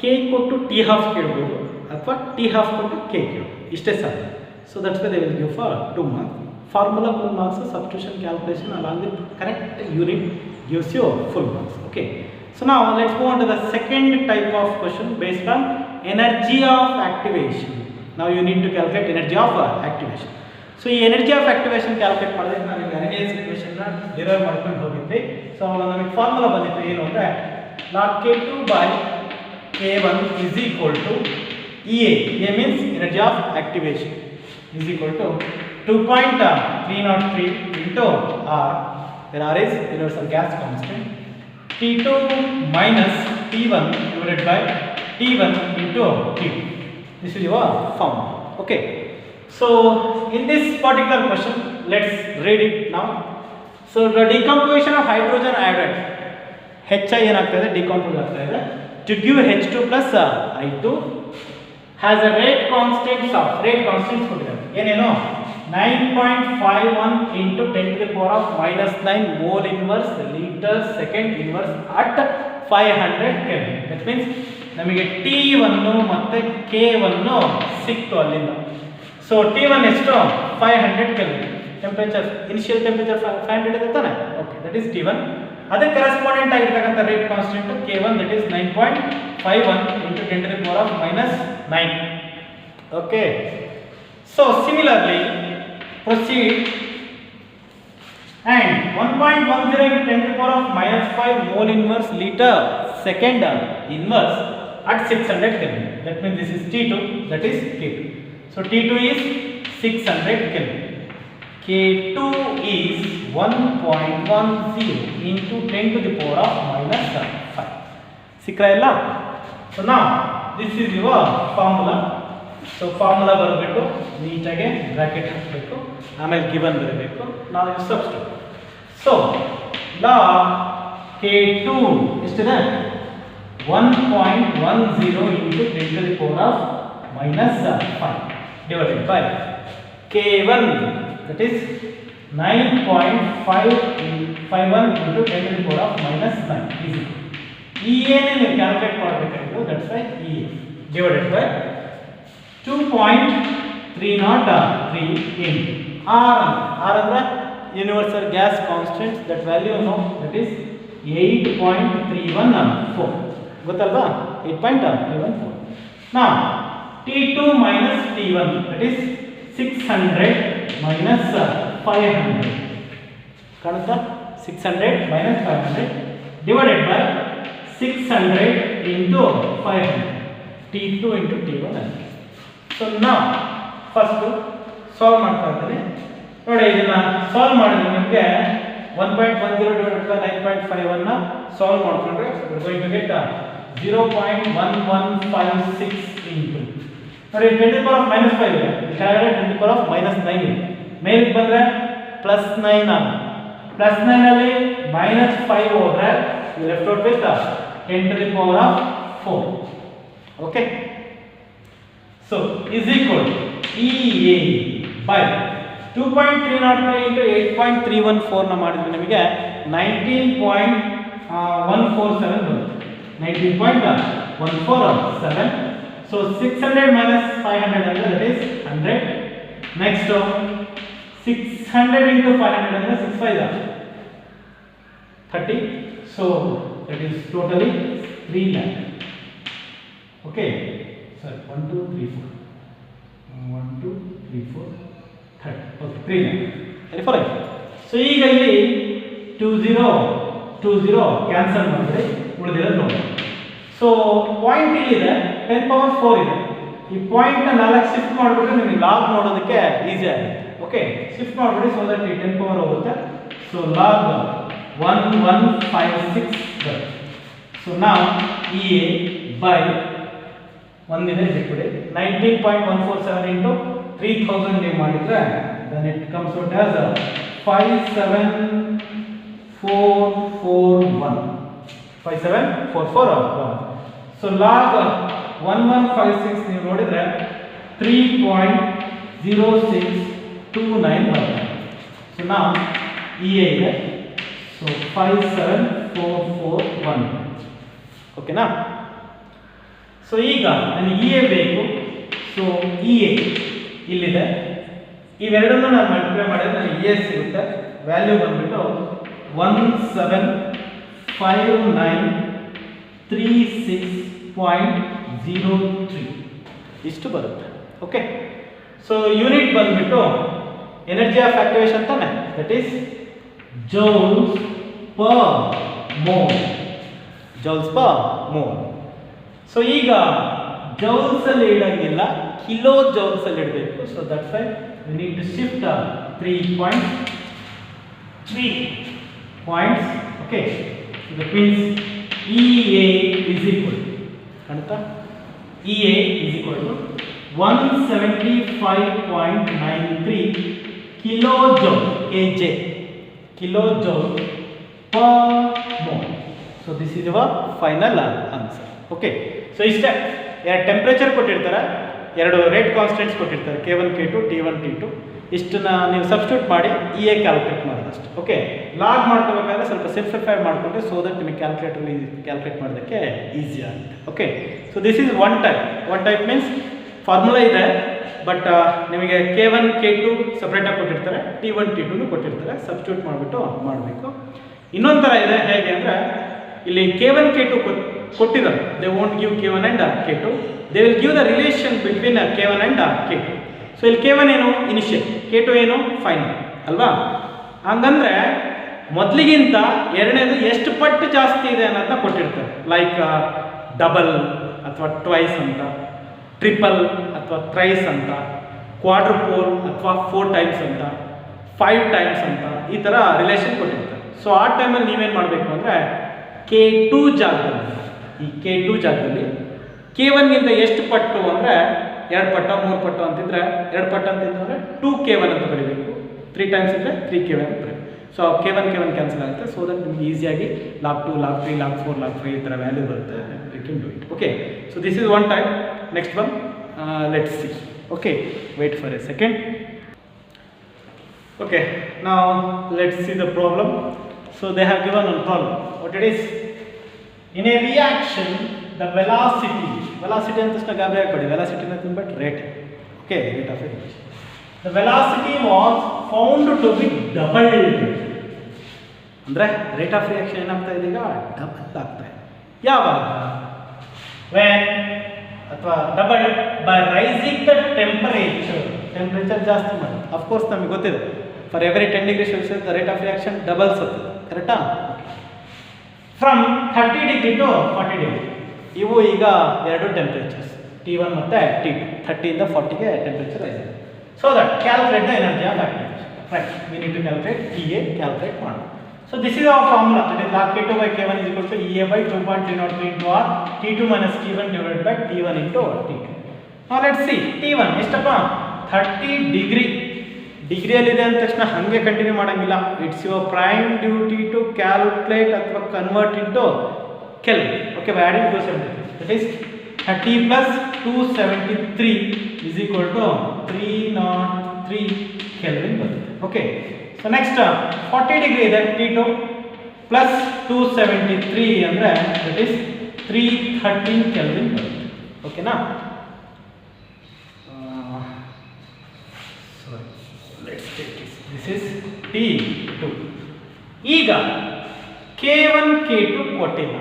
k ಕೊಟ್ಟು t half ಕೇಳ್ಬೋದು ಅಥವಾ t half ಕೊಟ್ಟು k ಕೇಳ್ಬೋದು, ಇಷ್ಟೇ ಸಾಧ್ಯ. So that's why they will give for 2 marks. Formula full marks, substitution calculation along with correct unit gives you full marks. Okay, so now let's move on to the second type of question based on energy of activation. Now you need to calculate energy of activation. So ಈ energy of activation calculate ಮಾಡಿದ್ರೆ ನಾನು Arrhenius equation ನ derive ಮಾಡ್ಕೊಂಡು ಹೋಗಿದ್ದೆ. So ನಮಗೆ formula ಬಂದಿತ್ತು ಏನು ಅಂದರೆ log K2 by K1 is equal to EA. EA means energy of activation is equal to 2.303 into R, where R is universal gas constant, T2 minus T1 divided by T1 into T2. This is your formula. Okay, so in this particular question, let's read it now. So the decomposition of hydrogen iodide, HI ಏನಾಗ್ತದೆ decompose ಆಗ್ತದೆ to give H2 plus I2 has a rate constants ಕೊಟ್ಟಿದ್ದಾರೆ ಏನೇನು 9.51 into 10 to the power of minus 9 mole inverse liter second inverse at 500 Kelvin. That means ನಮಗೆ T1 ಮತ್ತೆ K1 ಸಿಕ್ತು ಅಲ್ಲಿಂದ. So T1 ಎಷ್ಟು 500 Kelvin, temperature initial temperature 500 ಇದೆ ತಾನೆ. Okay, that is T1. ಅದಕ್ಕೆ ಕರೆಸ್ಪಾಂಡೆಂಟ್ ಆಗಿರ್ತಕ್ಕಂಥ rate constant K1, that is 9.51 into 10 to the power of minus 9. Okay, so similarly proceed and 1.10 into 10 to the power of minus 5 mole inverse liter second inverse at 600 Kelvin. That means this is T2, that is K2. So T2 is 600 Kelvin. K2 is 1.10 into 10 to the power of minus 5. ಸಿಕ್ರಾ ಇಲ್ಲ? So now this is your formula. So formula ಬರಬೇಕು, ನೀಟಾಗಿ bracket ಹಾಕಬೇಕು, ಆಮೇಲೆ given ಬರಬೇಕು, ನಾವು substitute. So log K2 ಎಷ್ಟಿದೆ 1.10 into 10 to the power of minus 5 divided by K1, that is 9.551 into 10 to the power of minus 9 is equal. EA ನೀವು calculate ಮಾಡಬೇಕಾಗಿತ್ತು, that's why EA divided by 2.303 into R ಅಂದ್ರೆ universal gas constant, that value you know, that is 8.314. ಗೊತ್ತಲ್ವಾ? 8.314. Now T2 minus T1, that is 600 minus 500. ಕಾಣುತ್ತಾ? 600 minus 500 divided by 600 into 500. T2 into T1 ಅಂತ. So ನಾವು first solve ಮಾಡ್ತಾ ಇದ್ದೀನಿ ನೋಡಿ. ಇದನ್ನ solve ಮಾಡಿದ್ರೆ ನಿಮಗೆ 1.10 divided by 9.51 ನ ಸಾಲ್ವ್ ಮಾಡ್ಕೊಂಡ್ರೆ ಗೋಯಿಂಗ್ ಟು ಗೆಟ್ 0.1156 into ನೋಡಿ 10 to the power of minus 5 ಇದೆ, ಕೆಳಗಡೆ 10 to the power of minus 9 ಇದೆ, ಮೇಲಕ್ಕೆ ಬಂದ್ರೆ ಪ್ಲಸ್ 9 ಆಗುತ್ತೆ. ಪ್ಲಸ್ 9 ಅಲ್ಲಿ minus 5 ಹೋದ್ರೆ you left out with 10 to the power of 4. Okay, so is equal to EA by 2.303 into 8.314 ನ ಮಾಡಿದ್ರೆ ನಮಗೆ 19.147 ಬರುತ್ತೆ. 19.147. So 600 minus 500 ಅಂದ್ರೆ that is 100. Next 600 into 500 ಅಂದ್ರೆ 6 5 30. So that is totally 3 lakh. Okay, sorry, 1 2 3 4 1 2 3 4 30. Okay, 3 lakh. Very fine. So ಈಗ ಇಲ್ಲಿ 20 20 cancel ಮಾಡಿದ್ರೆ ಉಳಿದಿರೋದು ನೋಡಿ. ಸೊ ಪಾಯಿಂಟ್ ಇಲ್ಲಿದೆ 10 ಪವರ್ 4 ಇದೆ. ಈ ಪಾಯಿಂಟ್ನ 4 ಶಿಫ್ಟ್ ಮಾಡಿಬಿಟ್ರೆ ನಿಮಗೆ ಲಾಗ್ ನೋಡೋದಕ್ಕೆ ಈಸಿ ಆಗುತ್ತೆ. ಓಕೆ, ಶಿಫ್ಟ್ ಮಾಡಿಬಿಡಿ ಸೊ ದಟ್ ಈ 10 ಪವರ್ ಹೋಗುತ್ತೆ. ಸೊ ಲಾಗ್ 1156 ಬರುತ್ತೆ. ಸೊ ನಾವು EA ಬೈ ಒಂದಿದೆ ಬಿಟ್ಬಿಡಿ 19.147 ಇಂಟು 3000 ನೀವು ಮಾಡಿದ್ರೆ then it comes out as 57441. 57441. So log 1156 ನೀವು ನೋಡಿದ್ರೆ 3.0629 ಬರುತ್ತೆ. ಸೊ ನಾವು EA ಇದೆ. ಸೊ 57441. ಓಕೆನಾ? ಸೊ ಈಗ ನನಗೆ EA ಬೇಕು. ಸೊ EA ಇಲ್ಲಿದೆ. ಇವೆರಡನ್ನು ನಾನು ಮಲ್ಟಿಪ್ಲೈ ಮಾಡಿದ್ರೆ ನನಗೆ EA ಸಿಗುತ್ತೆ. ವ್ಯಾಲ್ಯೂ ಬಂದ್ಬಿಟ್ಟು 175936.03 ಇಷ್ಟು ಬರುತ್ತೆ. ಓಕೆ, ಸೊ ಯೂನಿಟ್ ಬಂದ್ಬಿಟ್ಟು ಎನರ್ಜಿ ಆಫ್ ಆಕ್ಟಿವೇಶನ್ ತಾನೆ, that is joules per mole. Joules per mole. So ಈಗ ಜೌಲ್ಸ್ ಅಲ್ಲಿ ಇಡಂಗಿಲ್ಲ, ಕಿಲೋ ಜೌಲ್ಸ್ ಅಲ್ಲಿ ಇಡಬೇಕು. So that's Y we need to shift 3.3 points. Okay, so that means EA is equal to EA is equal to 175.93 kilojoule kJ kilojoule per mole. So this is our final answer. Okay, so ಇಷ್ಟೇ. ಎರಡು temperature ಕೊಟ್ಟಿರ್ತಾರೆ, ಎರಡು rate constants ಕೊಟ್ಟಿರ್ತಾರೆ, K1 K2 T1 T2. ಇಷ್ಟನ್ನ ನೀವು substitute ಮಾಡಿ EA calculate ಮಾಡೋದಷ್ಟು. Okay, log ಮಾಡ್ಕೋಬೇಕಾದ್ರೆ ಸ್ವಲ್ಪ simplify ಮಾಡಿಕೊಂಡ್ರೆ so that ನಿಮಗೆ ಕ್ಯಾಲ್ಕುಲೇಟರ್ಲಿ ಕ್ಯಾಲ್ಕುಲೇಟ್ ಮಾಡೋದಕ್ಕೆ ಈಸಿ ಆಗುತ್ತೆ. Okay, so this is one type means formula ಇದೆ, ಬಟ್ ನಿಮಗೆ K1 K2 ಸಪ್ರೇಟಾಗಿ ಕೊಟ್ಟಿರ್ತಾರೆ, T1 T2 ಕೊಟ್ಟಿರ್ತಾರೆ, ಸಬ್ಸ್ಟಿಟ್ಯೂಟ್ ಮಾಡಿಬಿಟ್ಟು ಮಾಡಬೇಕು. ಇನ್ನೊಂದು ಥರ ಇದೆ, ಹೇಗೆ ಅಂದರೆ ಇಲ್ಲಿ K1 K2 ಕೊಟ್ಟಿದ್ದಾರೆ, they won't give K1 and K2, they will give the relation between K1 and K2. So ಇಲ್ಲಿ K1 ಏನು ಇನಿಷಿಯಲ್, K2 ಏನು ಫೈನಲ್ ಅಲ್ವಾ? ಹಂಗಂದ್ರೆ ಮೊದಲಿಗಿಂತ ಎರಡನೇದು ಎಷ್ಟು ಪಟ್ಟು ಜಾಸ್ತಿ ಇದೆ ಅನ್ನೋದನ್ನ ಕೊಟ್ಟಿರ್ತಾರೆ. ಲೈಕ್ ಡಬಲ್ ಅಥವಾ ಟ್ವೈಸ್ ಅಂತ, ಟ್ರಿಪಲ್ ಅಥವಾ ಥ್ರೈಸ್ ಅಂತ, ಕ್ವಾಡ್ರುಪೋಲ್ ಅಥವಾ 4 ಟೈಮ್ಸ್ ಅಂತ, 5 ಟೈಮ್ಸ್ ಅಂತ, ಈ ಥರ ರಿಲೇಷನ್ ಕೊಟ್ಟಿರ್ತಾರೆ. ಸೊ ಆ ಟೈಮಲ್ಲಿ ನೀವೇನು ಮಾಡಬೇಕು ಅಂದರೆ K2 ಜಾಗದಲ್ಲಿ, ಈ K2 ಜಾಗದಲ್ಲಿ K1ಗಿಂತ ಎಷ್ಟು ಪಟ್ಟು ಅಂದರೆ 2 ಪಟ್ಟು 3 ಪಟ್ಟು ಅಂತಿದ್ರೆ 2 ಪಟ್ಟು ಅಂತಿದ್ರೆ 2K1 ಅಂತ ಬರೀಬೇಕು, 3 ಟೈಮ್ಸ್ ಇದ್ದರೆ 3K1 ಅಂತ ಬರೀಬೇಕು. ಸೊ K1 ಕ್ಯಾನ್ಸಲ್ ಆಗುತ್ತೆ. ಸೊ ದಟ್ ನಿಮ್ಗೆ ಈಸಿಯಾಗಿ ಲಾಗ್ 2 ಲಾಗ್ 3 ಲಾಗ್ 4 ಲಾಗ್ 5 ಈ ಥರ ವ್ಯಾಲ್ಯೂ ಬರುತ್ತೆ. You can do it. Okay, so this is one type. Next one, let's see. Okay, wait for a second. Okay, now let's see the problem. So they have given one problem. What it is? In a reaction, the velocity ಅಂತ ತಕ್ಷಣ ಗಾಬರಿ ಆಗಬೇಡಿ, velocity nothing but rate. Okay, rate of reaction. The velocity was found to be doubled. ಅಂದರೆ rate of reaction ಏನಾಗ್ತಾ ಇದೆ, ಈಗ double ಆಗ್ತಾ ಇದೆ. ಯಾವಾಗ? when ಅಥವಾ double by raising the temperature ಜಾಸ್ತಿ ಮಾಡಿ. ಅಫ್ಕೋರ್ಸ್ ನಮಗೆ ಗೊತ್ತಿದೆ, for every 10 degree Celsius the rate of reaction doubles ಆಗ್ತದೆ, ಕರೆಕ್ಟಾ? From 30 degree to 40 degree. ಇವು ಈಗ ಎರಡು ಟೆಂಪರೇಚರ್ಸ್, T1 ಮತ್ತು T2. 30ಇಂದ 40ಗೆ ಟೆಂಪರೇಚರ್ ಇದೆ. So that calculate the energy of activation. Right, we need to calculate EA, calculate ಮಾಡೋಣ. So this is our formula, that is log K2 by K1 is equal to EA by 2.303 into R, T2 minus T1 divided by T1 into T2. Now let's see, T1 ಎಷ್ಟಪ್ಪ? 30 degree. ಡಿಗ್ರಿಯಲ್ಲಿದೆ ಅಂದ ತಕ್ಷಣ ಹಾಗೆ continue ಮಾಡೋಂಗಿಲ್ಲ. It's your prime duty to calculate ಅಥವಾ convert into Kelvin. Okay, by adding 273, that is 30 plus 273 is equal to 303 Kelvin ಬರುತ್ತೆ. Okay, so next 40 degree ಇದೆ, T2 plus 273 ಅಂದರೆ that is 313 Kelvin ಬರುತ್ತೆ. ಓಕೆನಾ? Sorry, let's take this is T2. ಈಗ K1 K2 ಕೊಟ್ಟಿಲ್ಲ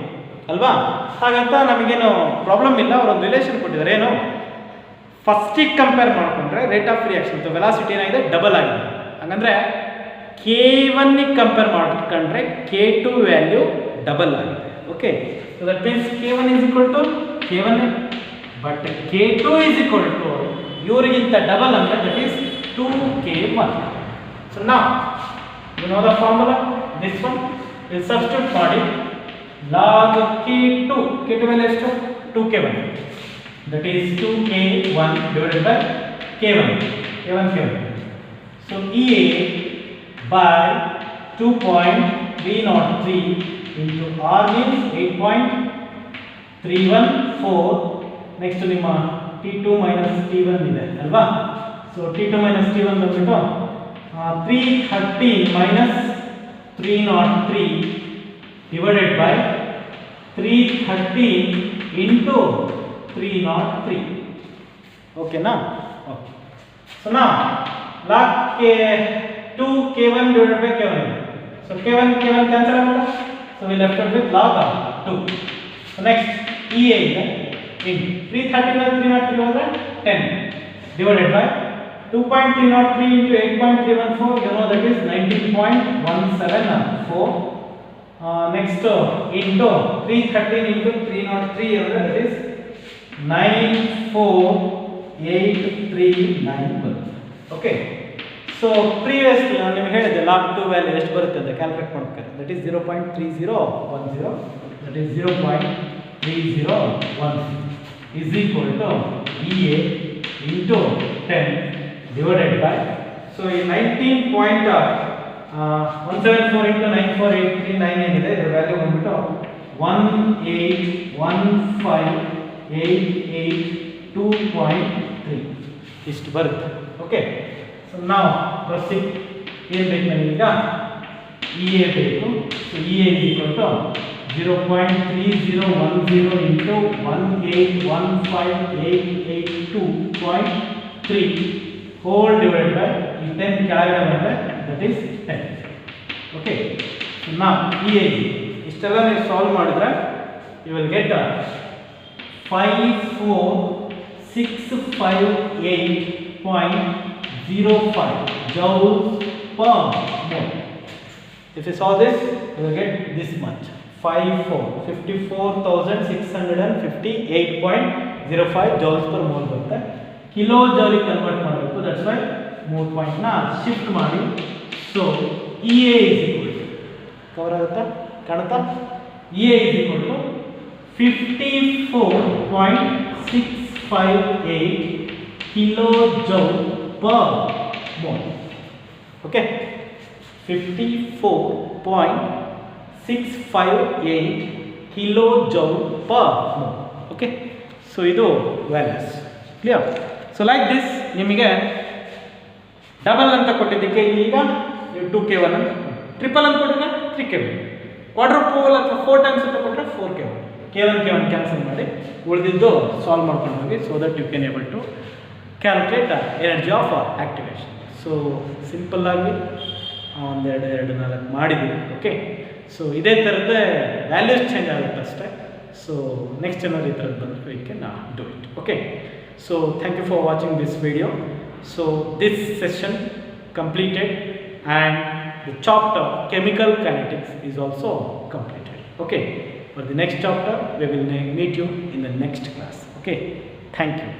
ಅಲ್ವಾ? ಹಾಗಂತ ನಮಗೇನು ಪ್ರಾಬ್ಲಮ್ ಇಲ್ಲ, ಅವರೊಂದು ರಿಲೇಷನ್ ಕೊಟ್ಟಿದ್ದಾರೆ. ಏನು? ಫಸ್ಟಿಗೆ ಕಂಪೇರ್ ಮಾಡಿಕೊಂಡ್ರೆ ರೇಟ್ ಆಫ್ ರಿಯಾಕ್ಷನ್ ಅಥವಾ ವೆಲಾಸಿಟಿ ಏನಾಗಿದೆ, ಡಬಲ್ ಆಗಿದೆ. ಹಾಗಂದ್ರೆ K1 ಕಂಪೇರ್ ಮಾಡ್ಕೊಂಡ್ರೆ K2 ವ್ಯಾಲ್ಯೂ ಡಬಲ್ ಆಗಿದೆ. Okay, so that means K1 is equal to K1 but K2 is equal to ಇವರಿಗಿಂತ ಡಬಲ್ ಅಂದರೆ ದಟ್ ಈಸ್ 2K1. ಸೊ ನಾವು you know the formula, this one will substitute ಮಾಡಿ log K2 value ಎಷ್ಟು 2K1 that is 2K1 divided by K1. So EA by 2.303 into R means 8.314. next ನಿಮ್ಮ T2 minus T1 ಇದೆ ಅಲ್ವಾ. So T2 minus T1 ಬಂದ್ಬಿಟ್ಟು 330 minus 303 divided by 330 into 303. Okay na? Okay. So now log K1 divided by K1. So K1 cancel out. So we left out with log 2. So next EA in 330 plus 303 was 10 divided by 2.303 into 8.314. You know that is 19.174. Next into 313 into 303 that is 94839. Okay, so previously ನಾನು ನಿಮಗೆ ಹೇಳಿದೆ log 2 value ಎಷ್ಟು ಬರುತ್ತೆ ಅಂತ calculate ಮಾಡಬೇಕಾದ್ರೆ that is 0.3010, that is 0.3010 is equal to EA into 10 divided by, so in 19.174 into 94839 ಏನಿದೆ ಇದರ value ಬಂದ್ಬಿಟ್ಟು 1815882.3 ಇಷ್ಟು ಬರುತ್ತೆ. ಓಕೆ, ಸೊ ನಾವು ಪ್ರೊಸೀಡ್. ಏನು ಬೇಕು ನನಗೀಗ EA ಬೇಕು. So EA is equal to 0.3010 into 1815882.3 whole divided by 10 ಕೆಳಗಡೆ ಬಂದರೆ that is 10. ಓಕೆ, ಸೊ ನಾವು EA ಇಷ್ಟೆಲ್ಲ ನೀವು ಸಾಲ್ವ್ ಮಾಡಿದ್ರೆ you will get 54658.05 joules per mole. If you solve this, you will get this much, 54,658.05 joules per mole ಬರುತ್ತೆ. Kilo ಜೌಲಿಗೆ convert ಮಾಡಬೇಕು, that's why 3 ಪಾಯಿಂಟ್ನ shift ಮಾಡಿ. So EA is equal to cover ಆಗುತ್ತಾ, ಕಾಣುತ್ತಾ? EA is equal to 54.658 kilojoule per mole. Okay, 54.658 kilojoule per mole. Okay, so ಇದು values clear. So like this ನಿಮಗೆ double ಅಂತ ಕೊಟ್ಟಿದ್ದಕ್ಕೆ ಈಗ 2K1 ಅಂತ, ಟ್ರಿಪಲ್ ಅಂತ ಕೊಟ್ಟಿದ್ರೆ 3K1, ಕ್ವಾಡ್ರಪಲ್ ಅಥವಾ 4 ಟೈಮ್ಸ್ ಅಂತ ಕೊಟ್ಟರೆ 4K1. K1 ಕ್ಯಾನ್ಸಲ್ ಮಾಡಿ ಉಳಿದಿದ್ದು ಸಾಲ್ವ್ ಮಾಡ್ಕೊಂಡು ಹೋಗಿ, so that you can able to calculate energy of activation. So simple ಆಗಿ ಒಂದೆರಡು ನಾಲ್ಕು ಮಾಡಿದ್ವಿ. ಓಕೆ, ಸೊ ಇದೇ ಥರದ್ದೇ ವ್ಯಾಲ್ಯೂಸ್ ಚೇಂಜ್ ಆಗುತ್ತೆ ಅಷ್ಟೇ. ಸೊ ನೆಕ್ಸ್ಟ್ ಏನಾದ್ರು ಈ ಥರದ್ದು ಬಂದರೆ we can do it. Okay, so thank you for watching this video. So this session completed and the chapter chemical kinetics is also completed. Okay, for the next chapter we will meet you in the next class. Okay, thank you.